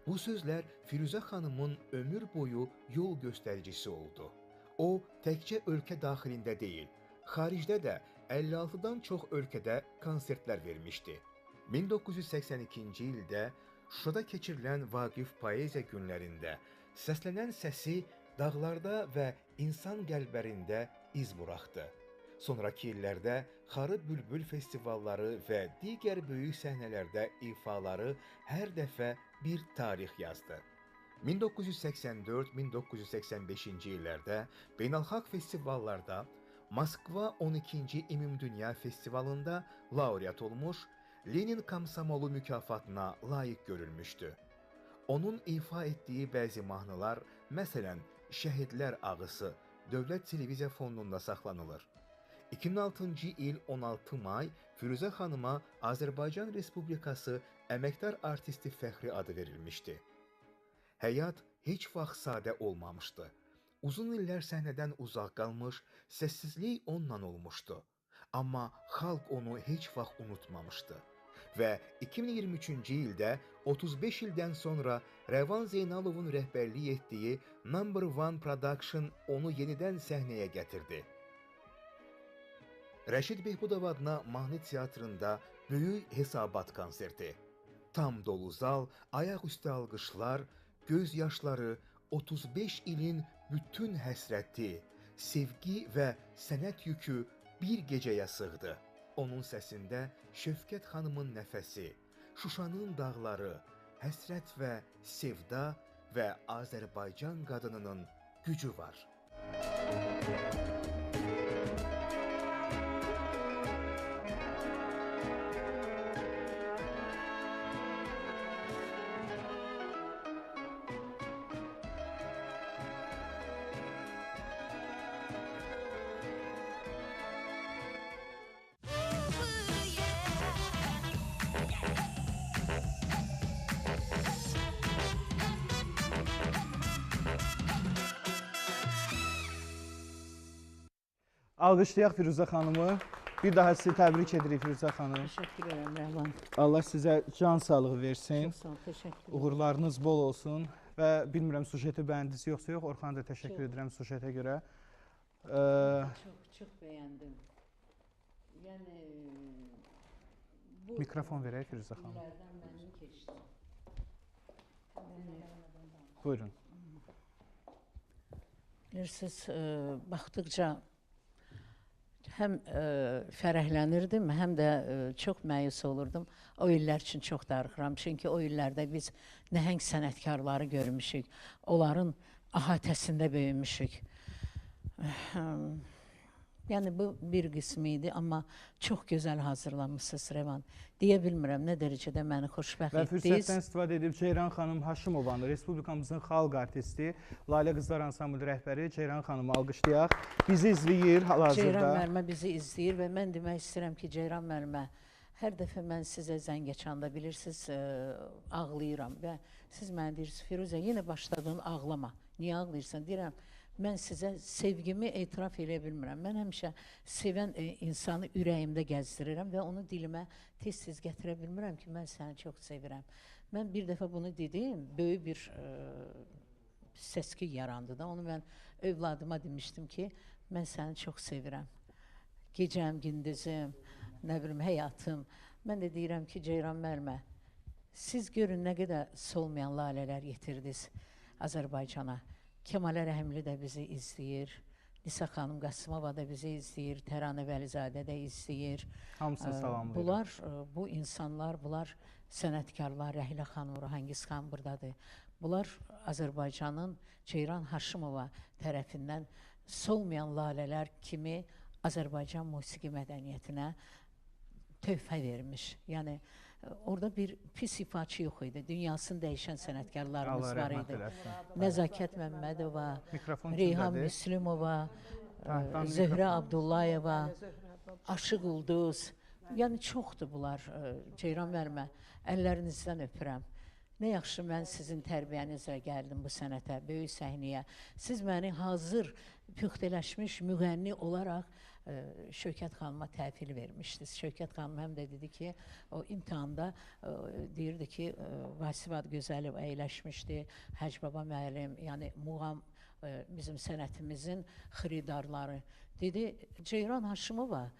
Bu sözlər Firuzə xanımın ömür boyu yol göstəricisi oldu. O, təkcə ölkə daxilində deyil, xaricdə də 56-dan çox ölkədə konsertlər vermişdi. 1982-ci ildə Şuşada keçirilən Vaqif Poeziya günlərində səslənən səsi dağlarda və insan qəlblərində iz buraxdı. Sonrakı illərdə Xarı Bülbül festivalları və digər böyük səhnələrdə ifaları hər dəfə bir tarix yazdı. 1984-1985-ci illərdə beynəlxalq festivallarda Moskva 12-ci Ümumdünya Festivalında laureat olmuş, Lenin Komsomolu mükafatına layiq görülmüşdü. Onun ifa etdiyi bəzi mahnılar, məsələn, Şəhidlər Ağısı, Dövlət Televiziya Fondunda saxlanılır. 2006-cı il 16 may Firuzə xanıma Azərbaycan Respublikası Əməkdar Artisti Fəxri adı verilmişdi. Həyat heç vaxt sadə olmamışdı. Uzun illər səhnədən uzaq qalmış, səssizlik onunla olmuşdu. Amma xalq onu heç vaxt unutmamışdı. Və 2023-cü ildə 35 ildən sonra Rəvan Zeynalovun rəhbərlik etdiyi Number One Production onu yenidən səhnəyə gətirdi. Rəşid Behbudov adına mahnı teatrında böyük hesabat konserti. Tam dolu zal, ayaq üstə alqışlar, göz yaşları, 35 ilin bütün həsrəti, sevgi və sənət yükü bir gecəyə sığdı. Onun səsində Şövkət xanımın nəfəsi, Şuşanın dağları, həsrət və sevda və Azərbaycan qadınının gücü var.
Alqışlayaq Firuzə xanımı. Bir daha sizi təbrik edirik Firuzə xanım.
Təşəkkür edirəm Rəhman.
Allah sizə can sağlığı versin.
Çox sağ ol, təşəkkür edirəm.
Uğurlarınız bol olsun və bilmirəm sujeti bəyəndiniz yoxsa yox. Orxana da təşəkkür edirəm sujetə görə.
Çox bəyəndim. Yəni bu
mikrofon verək Firuzə xanım.
Bunlardan mənim keçdi.
Buyurun.
Bilirsiniz, baxdıqca həm fərəhlənirdim, həm də çox məyus olurdum. O illər üçün çox darıxıram. Çünki o illərdə biz nəhəng sənətkarları görmüşük. Onların əhatəsində böyümüşük. Yəni bu bir qismi idi, amma çox gözəl hazırlanmışsınız Rəvan. Deyə bilmirəm nə dərəcədə məni xoşbəxt
Və
etdiniz.
fürsətdən istifadə edib Ceyran xanım Haşimovanı, Respublikamızın xalq artisti, Lalə Qızlar Ansambl rəhbəri Ceyran xanımı alqışlayaq. Bizi izləyir hal-hazırda.
Ceyran müəllimə bizi izləyir və mən demək istəyirəm ki, Ceyran müəllimə, hər dəfə mən sizə zəng açanda bilirsiniz, ağlayıram və siz mənə deyirsiniz, Firuzə, yenə başladın ağlama. Niyə ağlayırsan? Deyirəm, mən sizə sevgimi etiraf edə bilmirəm. Mən həmişə sevən insanı ürəyimdə gəzdirirəm və onu dilimə tez-tez gətirə bilmirəm ki, mən səni çox sevirəm. Mən bir dəfə bunu dedim, böyük bir səs-küy yarandı da. Onu mən övladıma demişdim ki, mən səni çox sevirəm. Gecəm, gündüzüm, nə bilim, həyatım. Mən də deyirəm ki, Ceyran müəllimə, siz görün nə qədər solmayan lalələr yetirdiniz Azərbaycana. Kəmalə Rəhimli də bizi izləyir, Nisa xanım Qasımova da bizi izləyir, Təranə Vəlizadə də izləyir.
Hamısını salamlayırım.
Bunlar, bu insanlar, bunlar sənətkarlar, Rəhlə xanım, Ruhangiz xan buradadır. Bunlar Azərbaycanın Ceyran Haşimova tərəfindən solmayan lalələr kimi Azərbaycan musiqi mədəniyyətinə töhfə vermiş. Yəni, orada bir pis ifaçı yox idi. Dünyasını dəyişən sənətkarlarımız var idi. Nəzakət Məmmədova, Reyhan Müslümova, Zöhrə Abdullayeva, Aşıq Ulduz. Yəni, çoxdur bunlar. Ceyran müəllimə, əllərinizdən öpürəm. Nə yaxşı mən sizin tərbiyənizlə gəldim bu sənətə, böyük səhnəyə. Siz məni hazır, püxtələşmiş müğənni olaraq Şövkət xanıma təhvil vermişdiniz. Şövkət xanım həm də dedi ki, o imtihanda deyirdi ki, Vasivat Gözəlov əyləşmişdi, Həc Baba müəllim, yəni muğam bizim sənətimizin xiridarları. Dedi, Ceyran Haşimova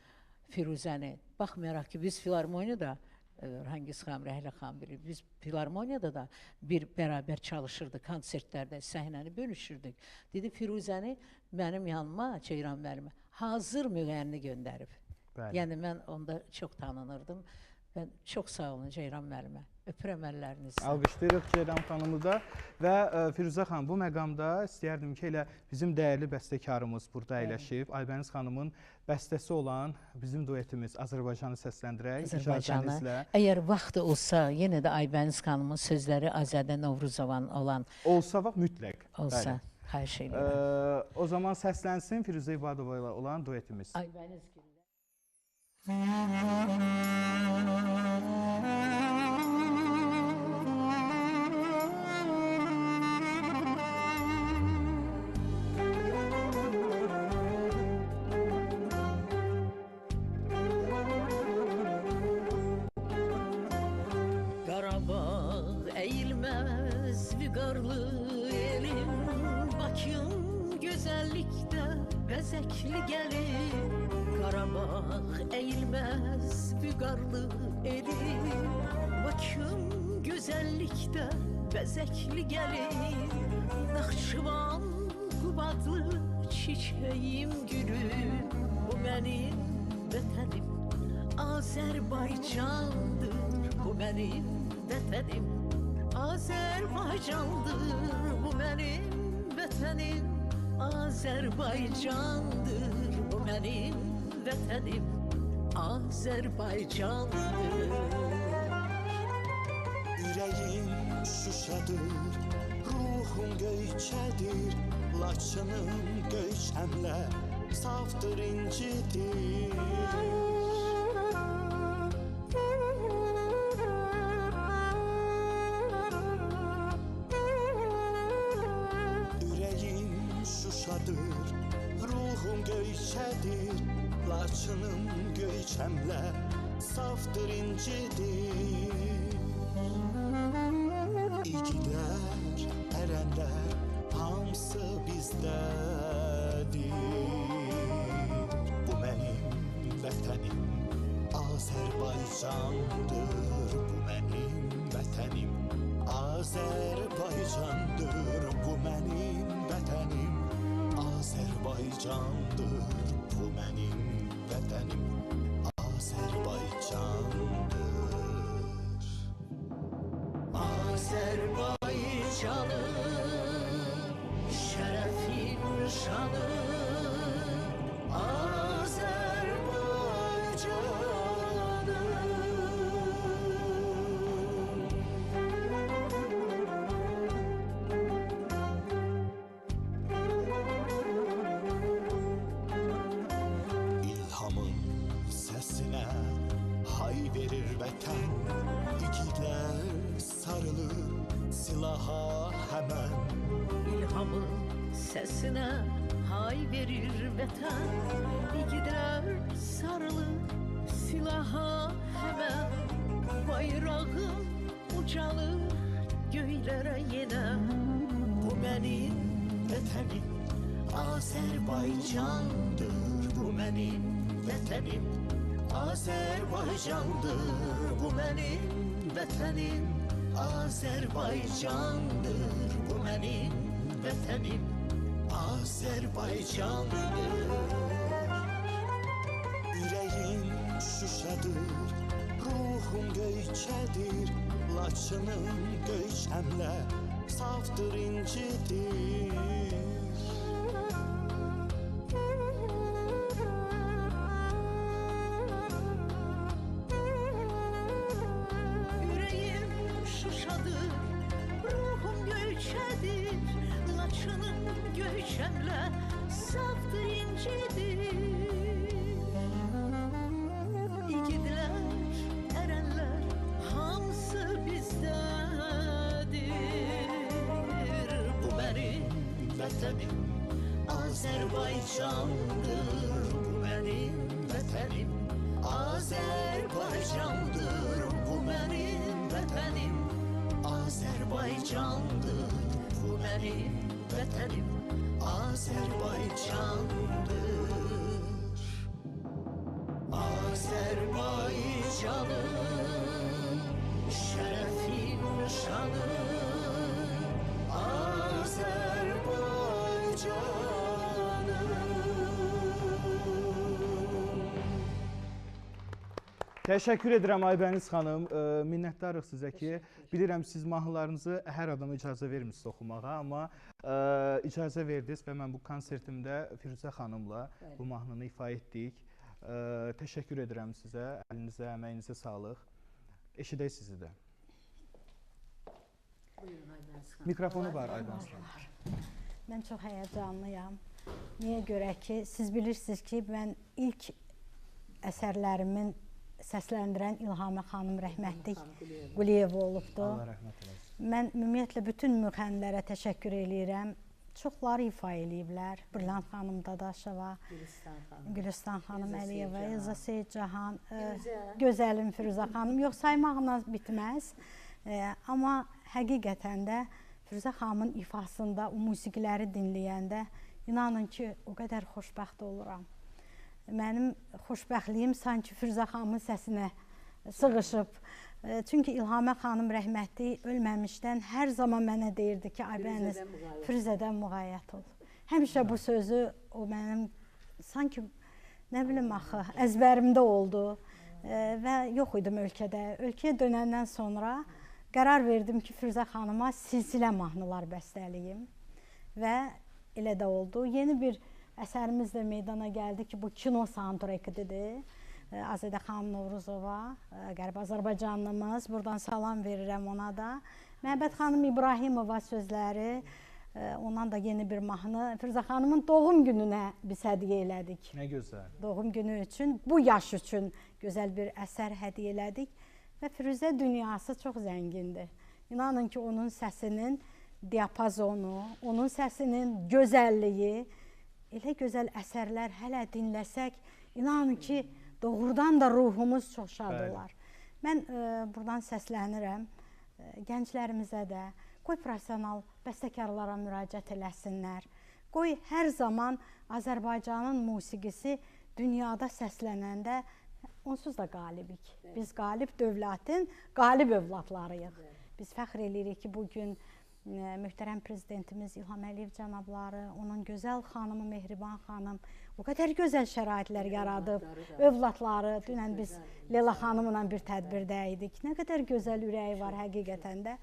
Firuzəni, baxmayaraq ki, biz filarmoniyada, Ruhangiz xanım, Rəhlə xanım bilir, biz filarmoniyada da bir bərabər çalışırdıq, konsertlərdə səhnəni bölüşürdük. Dedi, Firuzəni mənim yanıma, Ceyran müəllimə, hazır müğənni göndərib. Yəni, mən onda çox tanınırdım. Və çox sağ olun Ceyran müəllimə. Öpürəm əllərinizi.
Alqışlayırıq Ceyran xanımı da və Firuzə xanım, bu məqamda istəyərdim ki, elə bizim dəyərli bəstəkarımız burada əyləşib. Aybəniz xanımın bəstəsi olan bizim duetimiz Azərbaycanı səsləndirək icazənizlə.
Əgər vaxtı olsa, yenə də Aybəniz xanımın sözləri Azadə Novruzovanın olan.
Olsa vaxt mütləq.
Olsa, xahiş edirəm.
O zaman səslənsin Firuzə İbadova ilə olan duetimiz.
Aybəniz Güllə.
Qarabağ əyilməz vüqarlı elin, Bakın gözəllikdə bəzəkli gəlin. Qarabağ əyilməz vüqarlı elin, Bakın gözəllikdə bəzəkli gəlin. Naxçıvan qubadlı çiçəyim gülüm, bu mənim vətənim Azərbaycandır. Bu mənim vətənim Azərbaycandır. Bu mənim vətənim Azərbaycandır. Bu mənim vətənim Azərbaycandır.
Ürəyim Şuşadır, ruhum Göyçədir, Laçının Göyçəmlər safdır, incidir. Ruhum Göyçədir, Laçının Göyçəmlər safdır, incidir. İgidlər, ərənlər hamısı bizdədir. Bu mənim vətənim Azərbaycandır. Bu mənim vətənim Azərbaycandır. Bu mənim vətənim Azərbaycandır. Bu mənim
Azərbaycanım, şərəfin şanı,
İlhamın sesine hay verir vətən, igidlər sarılır silaha həmən.
İlhamın sesine hay verir vətən, igidlər sarılır silaha həmən. Bayrağım ucalır göylərə yenə,
Bu mənim vətənim Azərbaycandır. Bu mənim vətənim Azərbaycandır. Bu mənim vətənim Azərbaycandır. Bu mənim vətənim Azərbaycandır. Ürəyim şüşədir, ruhum göyçədir, Laçının göyçəmlə safdır incidir.
yüreğim şuşadır, ruhum göyçədir, Laçının göyçəmlə safdır incidir. İgidlər, ərənlər hamısı bizdədir.
Bu mənim vətənim Azərbaycandır. Bu mənim vətənim Azərbaycandır. Bu mənim vətənim Azərbaycandır. Bu mənim vətənim Azərbaycandır. Azərbaycanım, şərəfin şanı,
Təşəkkür edirəm Aybəniz xanım. Minnətdarıq sizə ki, bilirəm siz mahnılarınızı hər adama icazə vermirsiniz oxumağa, amma icazə verdiniz və mən bu konsertimdə Firuzə xanımla bu mahnını ifa etdik. Təşəkkür edirəm sizə, əlinizə, əməyinizə sağlıq. Eşidək sizi də. Mikrofonu var Aybəniz xanım.
Mən çox həyəcanlıyam. Niyə görə ki, siz bilirsiniz ki, mən ilk əsərlərimin səsləndirən İlhamə xanım rəhmətlik Quliyev olubdu.
Allah rəhmət eləsin.
Mən ümumiyyətlə bütün müğənnilərə təşəkkür eləyirəm. Çoxları ifa eləyiblər. Brilliant xanım Dadaşova, Gülistan xanım Əliyeva, Elza Seyidcahan, gözəlim Firuzə xanım. Yox, saymaqla bitməz. Amma həqiqətən də Firuzə xanımın ifasında o musiqiləri dinləyəndə inanın ki, o qədər xoşbəxt oluram. Mənim xoşbəxtliyim sanki Firuzə xanımın səsinə sığışıb. Çünki İlhamə xanım rəhmətli ölməmişdən hər zaman mənə deyirdi ki, Aybəniz, Firuzədən müğayyət ol. Həmişə bu sözü o mənim sanki, nə bilim axı, əzbərimdə oldu və yox idim ölkədə. Ölkəyə dönəndən sonra qərar verdim ki, Firuzə xanıma silsilə mahnılar bəstəliyim və elə də oldu. Yeni bir əsərimiz də meydana gəldi ki, bu kino soundtrackidir. Azidə xanım Novruzova, Qərb Azərbaycanlımız, buradan salam verirəm ona da. Məhəbbət xanım İbrahimova sözləri, ondan da yeni bir mahnı. Firuzə xanımın doğum gününə biz hədiyyə elədik.
Nə gözəl.
Doğum günü üçün, bu yaş üçün gözəl bir əsər hədiyyə elədik. Və Firuzə dünyası çox zəngindir. İnanın ki, onun səsinin diapazonu, onun səsinin gözəlliyi, elə gözəl əsərlər hələ dinləsək, inanın ki, doğrudan da ruhumuz çox şad olar. Mən buradan səslənirəm gənclərimizə də, qoy professional bəstəkarlara müraciət eləsinlər. Qoy hər zaman Azərbaycanın musiqisi dünyada səslənəndə onsuz da qalibik. Biz qalib dövlətin qalib övladlarıyıq. Biz fəxr edirik ki, bugün möhtərəm prezidentimiz İlham Əliyev cənabları, onun gözəl xanımı Mehriban xanım o qədər gözəl şəraitlər yaradıb, övladları. Dünən biz Leyla xanımla bir tədbirdə idik. Nə qədər gözəl ürəyi var həqiqətən də.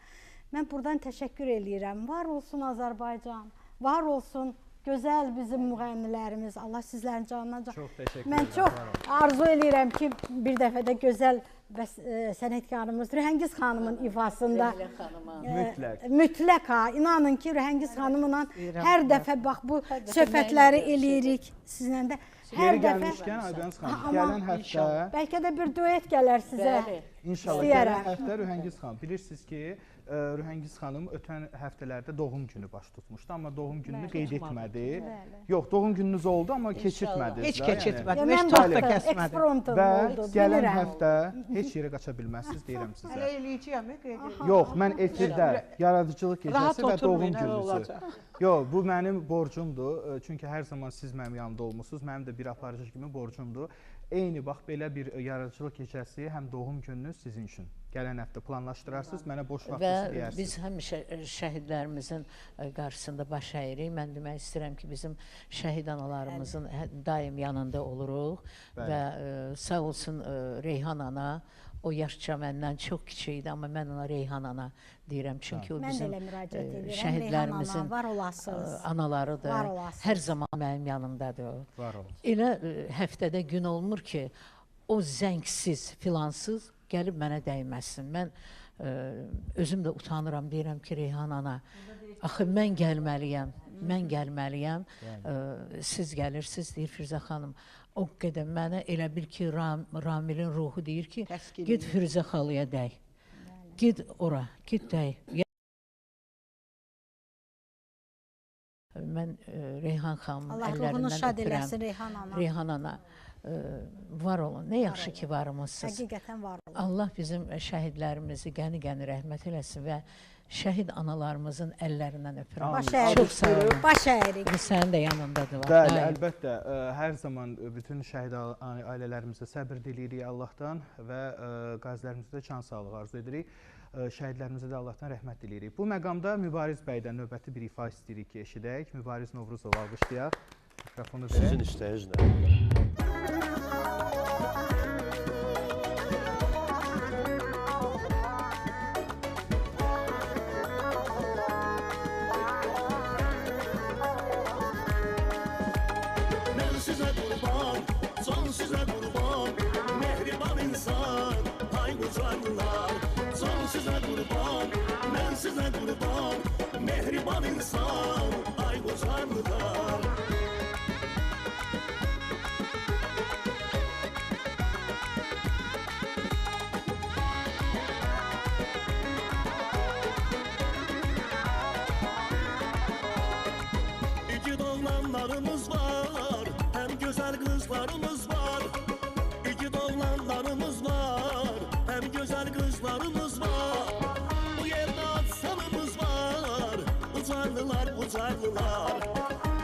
Mən buradan təşəkkür eləyirəm. Var olsun Azərbaycan, var olsun gözəl bizim müğənnilərimiz. Allah sizlərin canına can.
Çox təşəkkür
Mən
edirəm.
çox arzu eləyirəm ki, bir dəfə də gözəl sənətkarımız Rühəngiz xanımın ifasında mütləq ha, inanın ki, Rühəngiz xanımla hər dəfə bax bu söhbətləri eləyirik sizlə də. Hər dəfə
gəlmişkən Aybəniz xanım, gələn həftə
bəlkə də bir duet gələr sizə.
İnşallah gələn həftə Rühəngiz xanım. Bilirsiniz ki, Rühəngiz xanım ötən həftələrdə doğum günü baş tutmuşdu, amma doğum gününü qeyd etmədi. Yox, doğum gününüz oldu, amma keçirtmədiniz.
Heç keçirtmədim,
heç
çox da kəsmədim.
Və gələn həftə heç yerə qaça bilməzsiniz, deyirəm sizə.
Hələ eləyəcəyəm,
Yox, mən efirdə yaradıcılıq gecəsi və doğum gününüzü. Yox, bu mənim borcumdur. Çünki hər zaman siz mənim yanımda olmusunuz. Mənim də bir aparıcı kimi borcumdur. Eyni bax belə bir yaradıcılıq gecəsi həm doğum gününüz sizin üçün. Gələn həftə planlaşdırarsınız, mənə boş vaxtınızı deyərsiniz.
Və biz həmişə şəhidlərimizin qarşısında baş əyirik. Mən demək istəyirəm ki, bizim şəhid analarımızın daim yanında oluruq. Və sağ olsun Reyhan ana, o yaşca məndən çox kiçik idi, amma mən ona Reyhan ana deyirəm. Çünki o bizim şəhidlərimizin analarıdır. Hər zaman mənim yanımdadır. Elə həftədə gün olmur ki, o zəngsiz, filansız gəlib mənə dəyməsin. Mən özüm də utanıram, deyirəm ki, Reyhan ana, axı mən gəlməliyəm, siz gəlirsiniz, deyir Firuzə xanım. O qədər mənə elə bil ki, Ramilin ruhu deyir ki, ged Firuzə xalıya dəy, ged ora, ged dəy. Mən Reyhan xanımın əllərindən öpürəm. Reyhan ana. Var olun, nə yaxşı ki varımızsınız.
Həqiqətən var olun.
Allah bizim şəhidlərimizi qəni-qəni rəhmət eləsin və şəhid analarımızın əllərindən öpürəm.
Baş əyirik, baş əyirik.
Bu sənin də yanındadır.
Bəli, əlbəttə. Hər zaman bütün şəhid ailələrimizə səbir diləyirik Allahdan və qazilərimizə də can sağlığı arzu edirik. Şəhidlərimizə də Allahdan rəhmət diləyirik. Bu məqamda Mübariz bəydən növbəti bir ifa istəyirik ki, eşidək. Mübariz Novruzov alqışlayaq. Mikrofonu verək.
Sizin istəyiniz nə?
Mən sizə qurban, can sizə qurban, mehriban insan, ay qucaqlar. Can sizə qurban, mən sizə qurban, mehriban insan, ay qucaqlar. İki doğlanlarımız var, hem güzel kızlarımız var. İki doğlanlarımız var, hem güzel kızlarımız var. Bu yerde atsanımız var, ucarlılar, ucarlılar.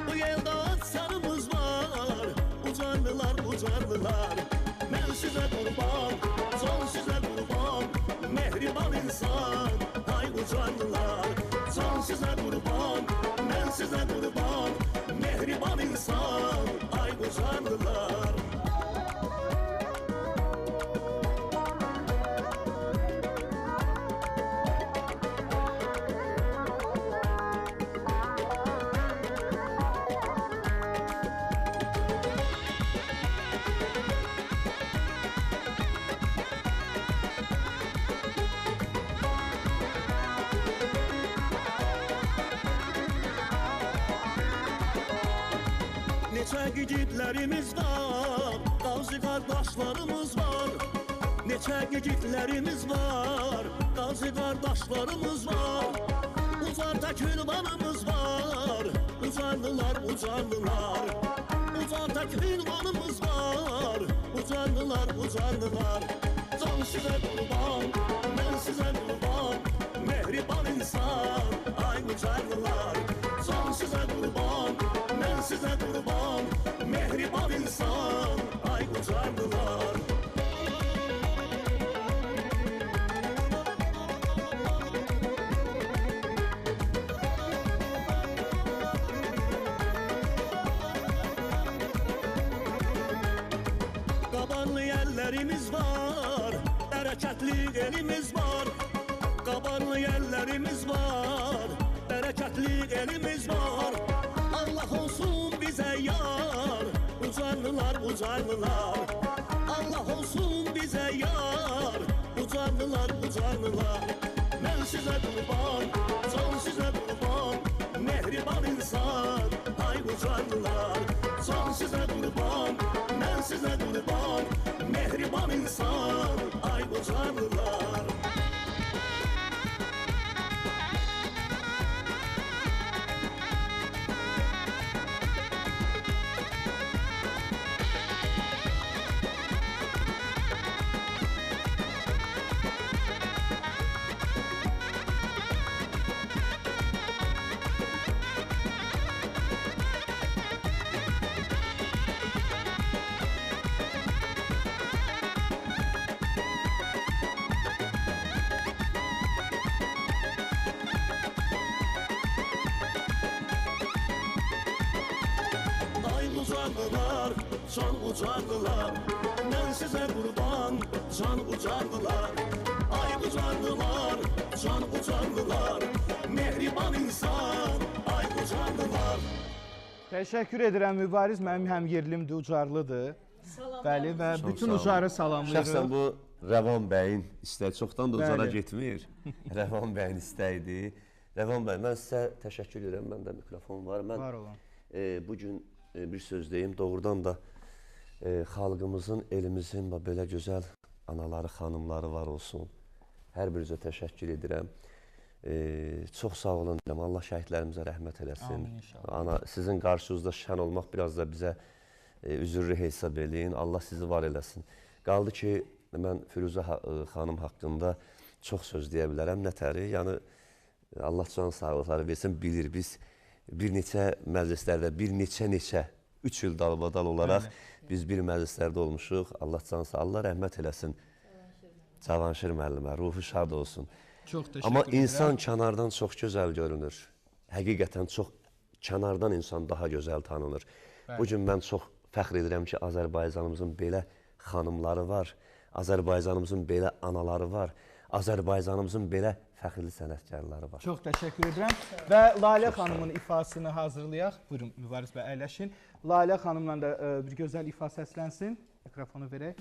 Bu yerde atsanımız var, ucarlılar, ucarlılar. Ben size kurban, can size kurban, mehriban insan, ay ucarlılar. Can size kurban, ben size kurban, mehriban insan, ay ucarlılar. Neçə gigitlərimiz var, qazi qardaşlarımız var. Neçə gigitlərimiz var, qazi qardaşlarımız var. Ucarda külvanımız var, ucarlılar, ucarlılar. Ucarda külvanımız var, ucarlılar, ucarlılar. Can sizə qurban, mən sizə qurban, mehriban insan, ay ucarlılar. Can sizə qurban, mən sizə qurban, mehriban insan, ay ucarlılar. Qabarlı yerlərimiz var, hərəkətli elimiz var. Qabarlı yerlər günlerimiz var, bereketli elimiz var. Allah olsun bize yar, ucarlılar ucarlılar. Allah olsun bize yar, ucarlılar ucarlılar. Ben size kurban, can size kurban, mehriban insan, ay ucarlılar. Can size kurban, ben size kurban, mehriban insan, ay ucarlılar. Ucarlılar, can ucarlılar. Ben size kurban, can ucarlılar. Ay ucarlılar, can ucarlılar. Mehriban insan, ay ucarlılar.
Təşəkkür edirəm Mübariz, mənim həmyerlimdir, Ucarlıdır. Bəli və bütün Ucarı salamlayırıq.
Şəxsən bu Rəvan bəyin istəyi çoxdan da Ucara
Bəli.
getmir. Rəvan bəyin istəyidir. Rəvan bəy, mən sizə təşəkkür edirəm, məndə mikrofon var. Mən
Var olun.
bugün bir söz deyim, doğrudan da xalqımızın, elimizin belə gözəl anaları, xanımları var olsun. Hər birinizə təşəkkür edirəm. Çox sağ olun deyirəm, Allah şəhidlərimizə rəhmət eləsin.
Amin inşallah.
Sizin qarşınızda şən olmaq biraz da bizə üzürlü hesab eləyin, Allah sizi var eləsin. Qaldı ki, mən Firuzə xanım haqqında çox söz deyə bilərəm, nətəri, yəni Allah can sağlıqları versin, bilir biz bir neçə məclislərdə, bir neçə 3 il dalbadal olaraq biz bir məclislərdə olmuşuq. Allah can sağlıqları, Allah rəhmət eləsin Cavanşir müəllimə, ruhu şad olsun.
Çox təşəkkür
Amma
edirəm.
insan kənardan çox gözəl görünür. Həqiqətən çox kənardan insan daha gözəl tanınır.
Bəli.
Bugün mən çox fəxr edirəm ki, Azərbaycanımızın belə xanımları var, Azərbaycanımızın belə anaları var, Azərbaycanımızın belə fəxrli sənətkarları var.
Çox təşəkkür edirəm və Lalə xanımın ifasını hazırlayaq. Buyurun Mübariz bəy əyləşin. Lalə xanımla da bir gözəl ifa səslənsin. Mikrofonu verək.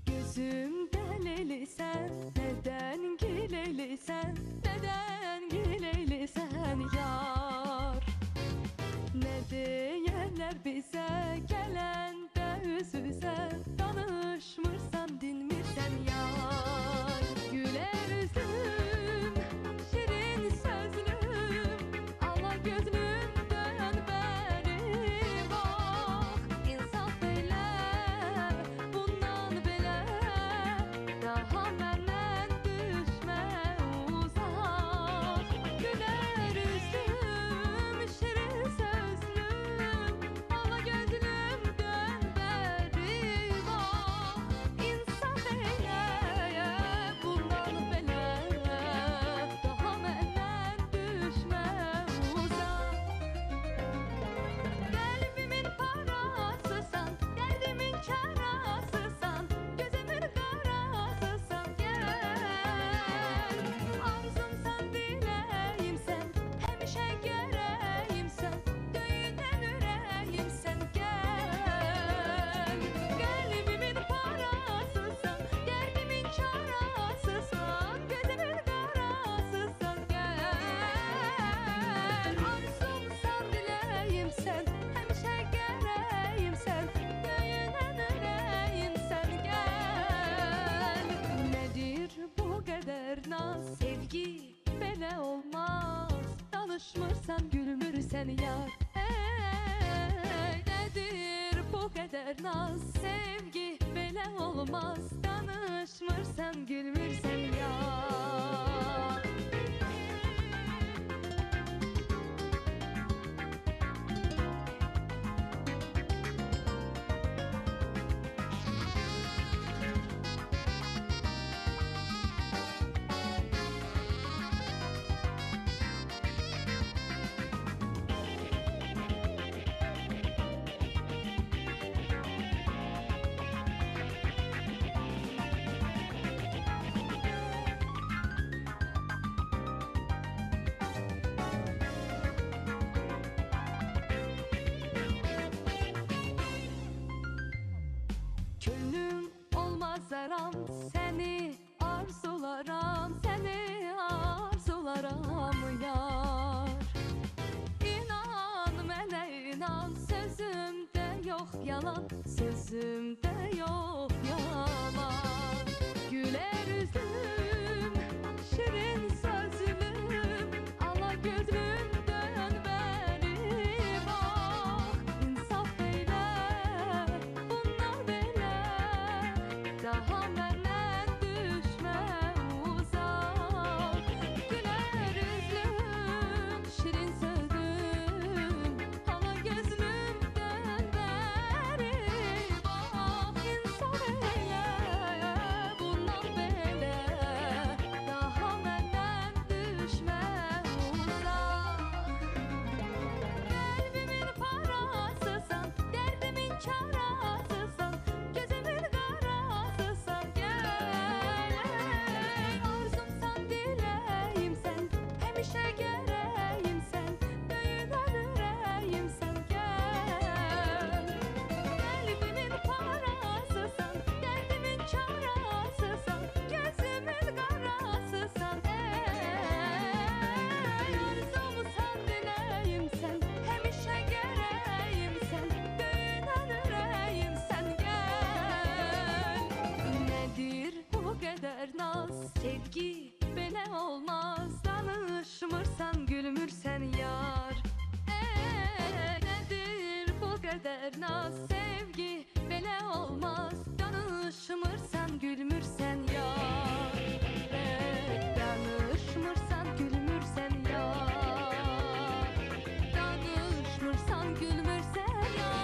Gözümdən elisən, nədən gil elisən, nədən gil elisən yar. Nə deyərlər bizə, gələndə üz-üzə, danışmırsan, dinmirsən yar. Gülər üzlüm, şirin sözlüm, ala gözlümdən bəri bax. İnsaf elə, bundan belə, daha məndən düşmə uzaq. Gülər üzlüm, şirin sözlüm, ala gözlümdən bəri bax. İnsaf elə, bundan belə, daha məndən düşmə uzaq. Qəlbimin parasısan, dərdimin karasısan, gözümün qarasısan, gəl. Arzumsan, diləyimsən, həmişə gərəyimsən, döyünən ürəyimsən, gəl. Qəlbimin parasısan, dərdimin karasısan, gözümün qarasısan, gəl. Arzumsan, diləyimsən, həmişə gərəyimsən, döyünən ürəyimsən, gəl. Nədir bu qədər naz, sevgi belə olmaz. Danışmırsan, gülmürsən yar. Nədir bu qədər naz, sevgi belə olmaz. Danışmırsan, gülmürsən yar. arzularam seni, arzularam seni, arzularam yar. İnan mənə inan, sözümdə yox yalan, sözümdə yox yalan. Güler üzüm, şirin sözlüm, ala gözlümdən beni bak. İnsaf eyle, bunlar belə, daha məndən düşmə uzaq. Güler üzüm, şirin sözlüm, ala gözlümdən beri bak. İnsaf eyle, bunlar belə, daha məndən düşmə uzaq. Qəlbimin parasısan, dərdimin karasısan, gözümün qarasısan, gəl. Arzumsan, diləyimsən, həmişə gərəyimsən, döyünən ürəyimsən, gəl. Qəlbimin parasısan, dərdimin karasısan, gözümün qarasısan, arzumsan, diləyimsən, həmişə gərəyimsən, döyünən ürəyimsən, gəl. Nədir bu qədər naz, sevgi belə olmaz, danışmırsan, gülmürsən yar. Nədir bu qədər naz, sevgi belə olmaz, danışmırsan, gülmürsən yar. Danışmırsan, gülmürsən yar. Danışmırsan, gülmürsən yar.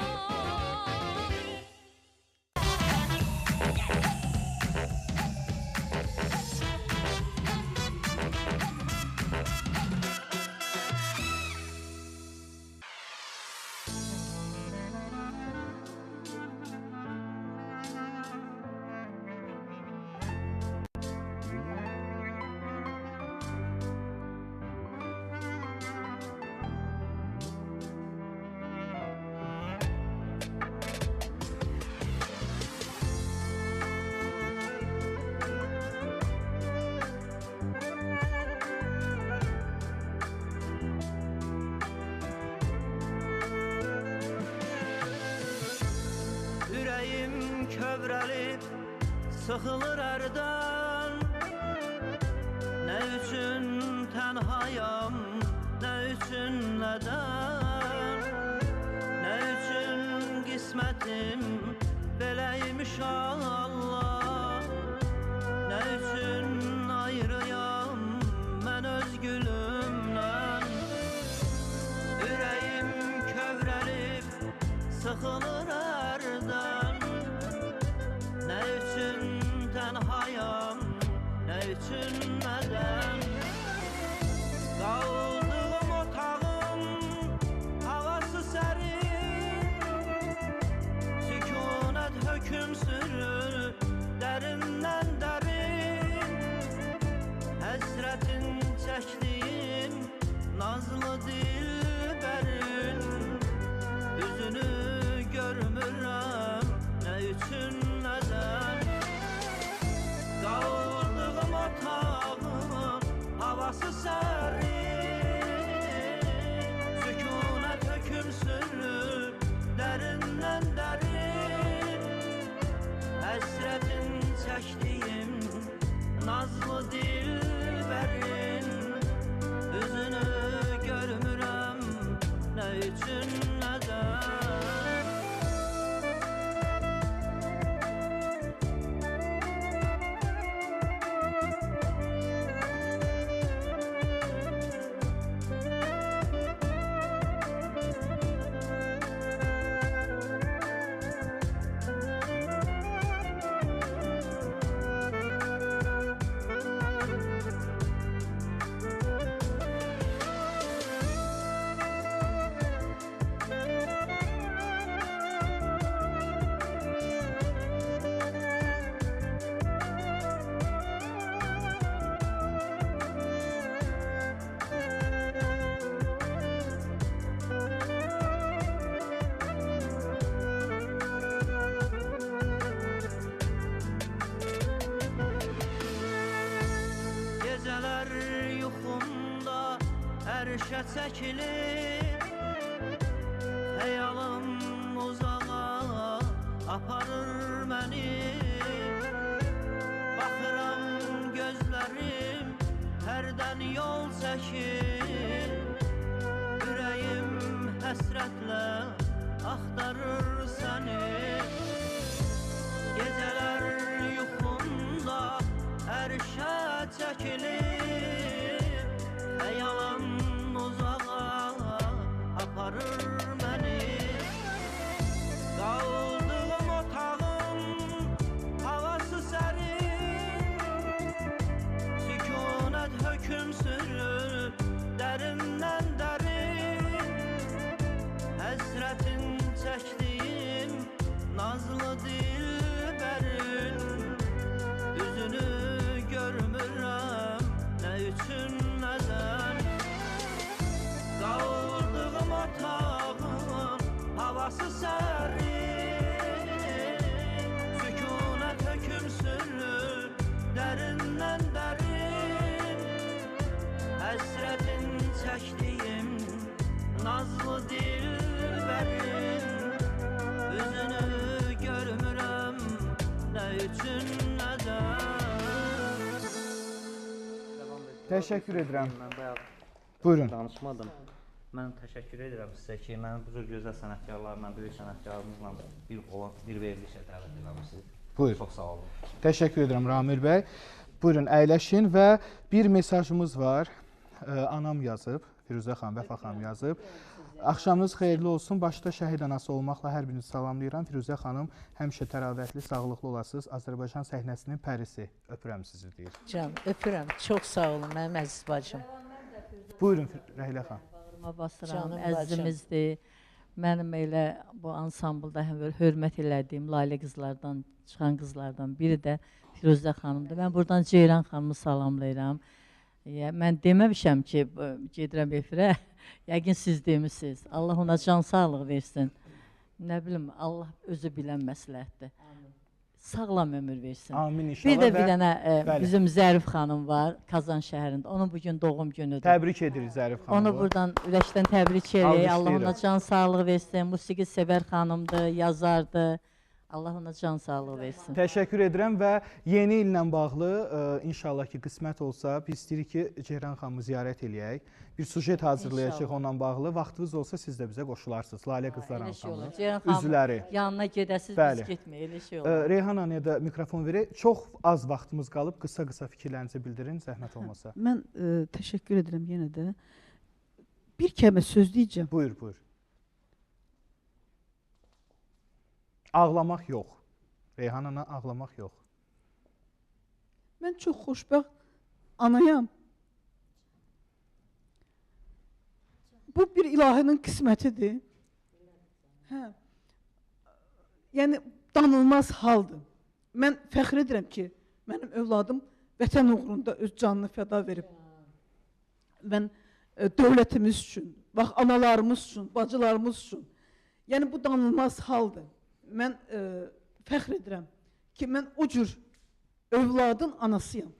Ürəyim kövrəlib sıxılır ərdən. Nə üçün tənhayam, nə üçün nədən? Nə üçün qismətim beləymiş Allah? Nə üçün ayrıyam mən öz gülümdən? Ürəyim kövrəlib sıxılır ərdən. Nə üçün tənhayam, nə üçün nədən? Qaldığım otağım havası sərin, sükunət hökm sürür dərindən dərin. Həsrətin çəkdiyim nazlı dilbərin, üzünü görmürəm, nə üçün nədən? Qaldığım otağım havası sərin, sükunət hökm sürür dərindən dərin. Həsrətin çəkdiyim nazlı dilbərin, üzünü görmürəm, nə üçün nədən? ərşə çəkilir xəyalım uzağa aparır məni baxıram gözlərim hərdən yol çəkir ürəyim həsrətlə axtarır səni gecələr yuxumda ərşə çəkilir xəyalım uzağa aparır məni qaldığım otağım havası sərin sükunət hökm sürür dərindən dərin həsrətin çəkdiyim nazlı dilbərin üzünü görmürəm nə üçün nədən qaldığım otağım havası sərin sükunət hökm sürür dərindən dərin həsrətin çəkdiyim nazlı dilbərin üzünü görmürəm nə üçün nədən
Təşəkkür edirəm.
Mən bayaq
Buyurun.
danışmadım. Mən təşəkkür edirəm sizə ki, mənim bu cür gözəl sənətkarlarla, böyük sənətkarımızla bir verilişə dəvət eləmişsiniz.
Buyur.
Çox sağ olun.
Təşəkkür edirəm Ramil bəy. Buyurun, əyləşin və bir mesajımız var. Anam yazıb, Firuzə xanım, Vəfa xanım yazıb. Axşamınız xeyirli olsun. Başda şəhid anası olmaqla hər birinizi salamlayıram. Firuzə xanım, həmişə təravətli, sağlıqlı olasınız. Azərbaycan səhnəsinin pərisi. Öpürəm sizi deyir.
Can, öpürəm. Çox sağ olun mənim əziz bacım.
Buyurun Rəhlə xanım.
Bağrıma basıram,
Canım
əzizimizdir. Mənim elə bu ansamblda hörmət elədiyim Lalə qızlardan, çıxan qızlardan biri də Firuzə xanımdır. Mən buradan Ceyran xanımı salamlayıram. Mən deməmişəm ki, gedirəm efirə, yəqin siz demişsiniz. Allah ona can sağlıq versin. Nə bilim, Allah özü bilən məsləhətdir. Sağlam ömür versin.
Amin inşallah.
Bir də bir dənə bizim Zərif xanım var, Kazan şəhərində. Onun bugün doğum günüdür.
Təbrik edirik Zərif xanımı.
Onu buradan ürəkdən təbrik edirik. Allah ona can sağlıq versin. Musiqi sevər xanımdır, yazardır. Allah ona can sağlığı versin.
Təşəkkür edirəm və yeni illə bağlı inşallah ki, qismət olsa, biz istəyirik ki, Ceyran xanımı ziyarət eləyək. Bir sujet hazırlayacaq onunla bağlı. Vaxtınız olsa siz də bizə qoşularsınız. Lalə qızlar ansamı.
Ceyran xanım yanına gedəsiz, biz getməyə, elə şey olur.
Reyhan Anaya da mikrofon verək. Çox az vaxtımız qalıb. Qısa-qısa fikirlərinizi bildirin, zəhmət olmasa.
Mən təşəkkür edirəm yenə də. Bir kəlmə söz deyəcəm.
Buyur, buyur. Ağlamaq yox. Reyhan ana, ağlamaq yox.
Mən çox xoşbəxt anayam. Bu bir ilahinin qismətidir. Hə. Yəni, danılmaz haldır. Mən fəxr edirəm ki, mənim övladım vətən uğrunda öz canını fəda verib. Mən dövlətimiz üçün, analarımız üçün, bacılarımız üçün. Yəni, bu danılmaz haldır. Mən fəxr edirəm ki, mən o cür övladın anasıyam.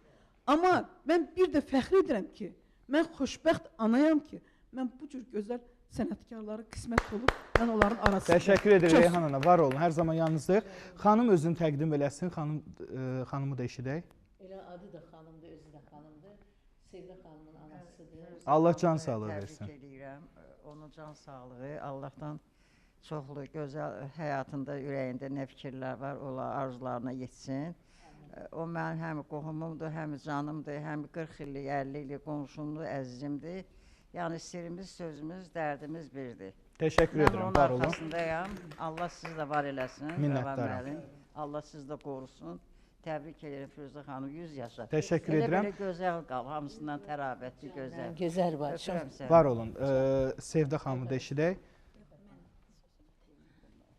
Amma mən bir də fəxr edirəm ki, mən xoşbəxt anayam ki, mən bu cür gözəl sənətkarları qismət olub, mən onların arasında.
Təşəkkür edirəm Reyhan ana, var olun, hər zaman yanınızdayıq. Xanım özünü təqdim eləsin, xanımı da eşidək.
Elə adı da xanımdır, özü də xanımdır. Sevda xanımın anasıdır.
Allah can sağlığı versin.
Təbrik edirəm, onun can sağlığı, Allahdan çoxlu gözəl həyatında, ürəyində nə fikirlər var, ola arzularına yetsin. O mənim həm qohumumdur, həm canımdır, həm 40 illik, 50 illik qonşumdur, əzizimdir. Yəni sirimiz, sözümüz, dərdimiz birdir.
Təşəkkür edirəm, var olun.
Mən onun arxasındayam. Allah sizi də var eləsin.
Minnətdaram.
Allah sizi də qorusun. Təbrik edirəm Firuzə xanım, 100 yaşa.
Təşəkkür edirəm.
Elə belə gözəl qal, hamısından tərabətli, gözəl.
Gözəl var.
Var olun. Sevda xanımı da eşidək.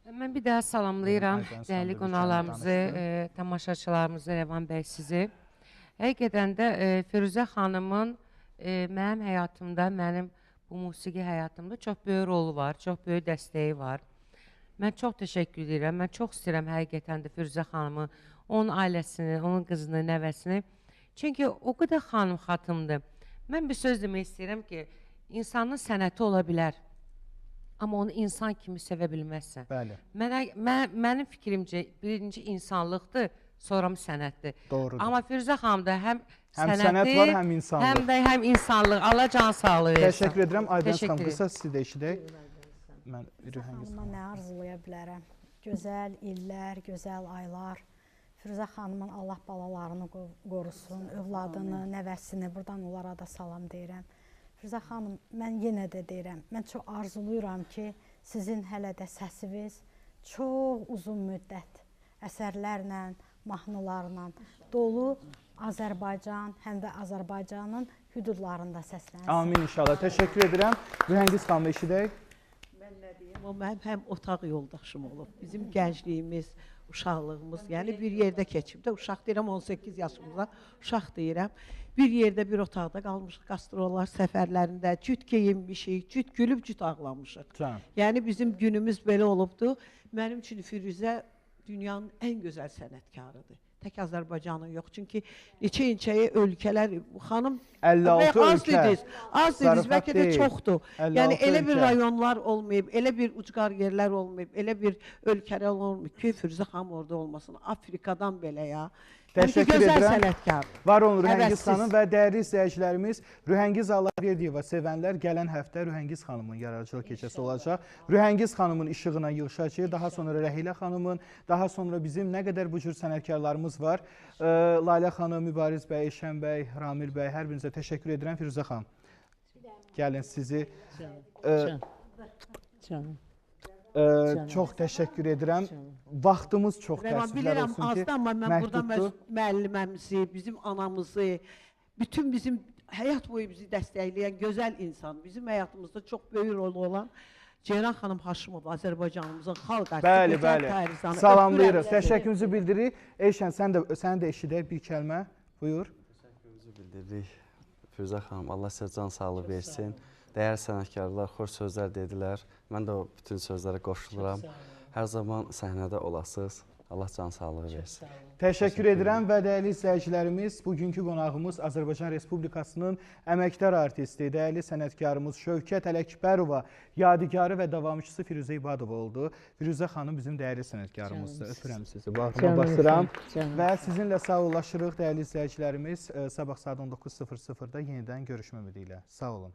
Mən bir daha salamlayıram dəyərli qonaqlarımızı, tamaşaçılarımızı, Rəvan bəy sizi. Həqiqətən də Firuzə xanımın mənim həyatımda, mənim bu musiqi həyatımda çox böyük rolu var, çox böyük dəstəyi var. Mən çox təşəkkür edirəm, mən çox istəyirəm həqiqətən də Firuzə xanımı, onun ailəsini, onun qızını, nəvəsini. Çünki o qədər xanım xatımdır. Mən bir söz demək istəyirəm ki, insanın sənəti ola bilər. Amma onu insan kimi sevə bilməzsən.
Bəli.
Mənim fikrimcə birinci insanlıqdır, sonra sənətdir.
Doğrudur.
Amma Firuzə xanım da həm
sənət
sənəti,
var, həm insanlıq.
həm insanlıq. Allah can sağlığı versin.
Təşəkkür edirəm. Aydın xanım,
Təşəkkür
qısa sizi də eşidək. Mən Rühəngiz
Xanıma nə arzulaya bilərəm? Gözəl illər, gözəl aylar. Firuzə xanımın Allah balalarını qorusun, övladını, nəvəsini. Buradan onlara da salam deyirəm. Firuzə xanım, mən yenə də deyirəm, mən çox arzuluyuram ki, sizin hələ də səsiniz çox uzun müddət əsərlərlə, mahnılarla dolu Azərbaycan, həm də Azərbaycanın hüdudlarında səslənsin.
Amin inşallah. Təşəkkür edirəm. Rühəngiz xanımı eşidək.
Mən nə deyim, o mənim həm otaq yoldaşım olub. Bizim gəncliyimiz, uşaqlığımız, yəni bir yerdə keçib də, uşaq deyirəm 18 yaşımıza, uşaq deyirəm. Bir yerdə bir otaqda qalmışıq, qastrollar səfərlərində, cüt geyinmişik, cüt gülüb, cüt ağlamışıq.
Can.
Yəni bizim günümüz belə olubdu. Mənim üçün Firuzə dünyanın ən gözəl sənətkarıdır. Tək Azərbaycanın yox. Çünki neçə inçəyə ölkələr, xanım
56
az
ölkə.
dediniz, az dediniz, bəlkə də çoxdur.
56
Yəni elə bir
ölkə.
rayonlar olmayıb, elə bir ucqar yerlər olmayıb, elə bir ölkələr olmayıb ki, Firuzə xanım orada olmasın. Afrikadan belə ya.
Təşəkkür
gözəl
edirəm.
sənətkar.
Var olun Rühəngiz
Həvəssiz.
xanım və dəyərli izləyicilərimiz, Rühəngiz Allahverdiyeva sevənlər gələn həftə Rühəngiz xanımın yaradıcılıq gecəsi olacaq. Rühəngiz xanımın işığına yığışacaq, daha sonra Rəhilə xanımın, daha sonra bizim nə qədər bu cür sənətkarlarımız var. Layla xanım, Mübariz bəy, Eşən bəy, Ramil bəy, hər birinizə təşəkkür edirəm. Firuzə xanım, gəlin sizi... Çox təşəkkür edirəm. Vaxtımız çox təəssüflər olsun ki,
azdan, amma mən burada
məhduddur.
müəlliməmizi, bizim anamızı, bütün bizim həyat boyu bizi dəstəkləyən gözəl insan, bizim həyatımızda çox böyük rolu olan Ceyran xanım Haşimov, Azərbaycanımızın xalq artisti,
Bəli,
gözəl
bəli.
tərzanı.
Salamlayırıq, təşəkkürümüzü bildiririk. Eyşən, səni də eşidək bir kəlmə. Buyur.
Təşəkkürümüzü bildiririk. Firuzə xanım, Allah sizə can sağlığı versin. Dəyərli sənətkarlar xoş sözlər dedilər. Mən də o bütün sözlərə qoşuluram. Hər zaman səhnədə olasınız. Allah can sağlığı versin.
Təşəkkür edirəm və dəyərli izləyicilərimiz, bugünkü qonağımız Azərbaycan Respublikasının əməkdar artisti, dəyərli sənətkarımız Şövkət Ələkbərova, yadigarı və davamçısı Firuzə İbadova oldu. Firuzə xanım bizim dəyərli sənətkarımızdır. Öpürəm sizi, bağrıma basıram. Və sizinlə sağollaşırıq dəyərli izləyicilərimiz. Sabah saat 19:00-da yenidən görüşmə ümidi ilə. Sağ olun.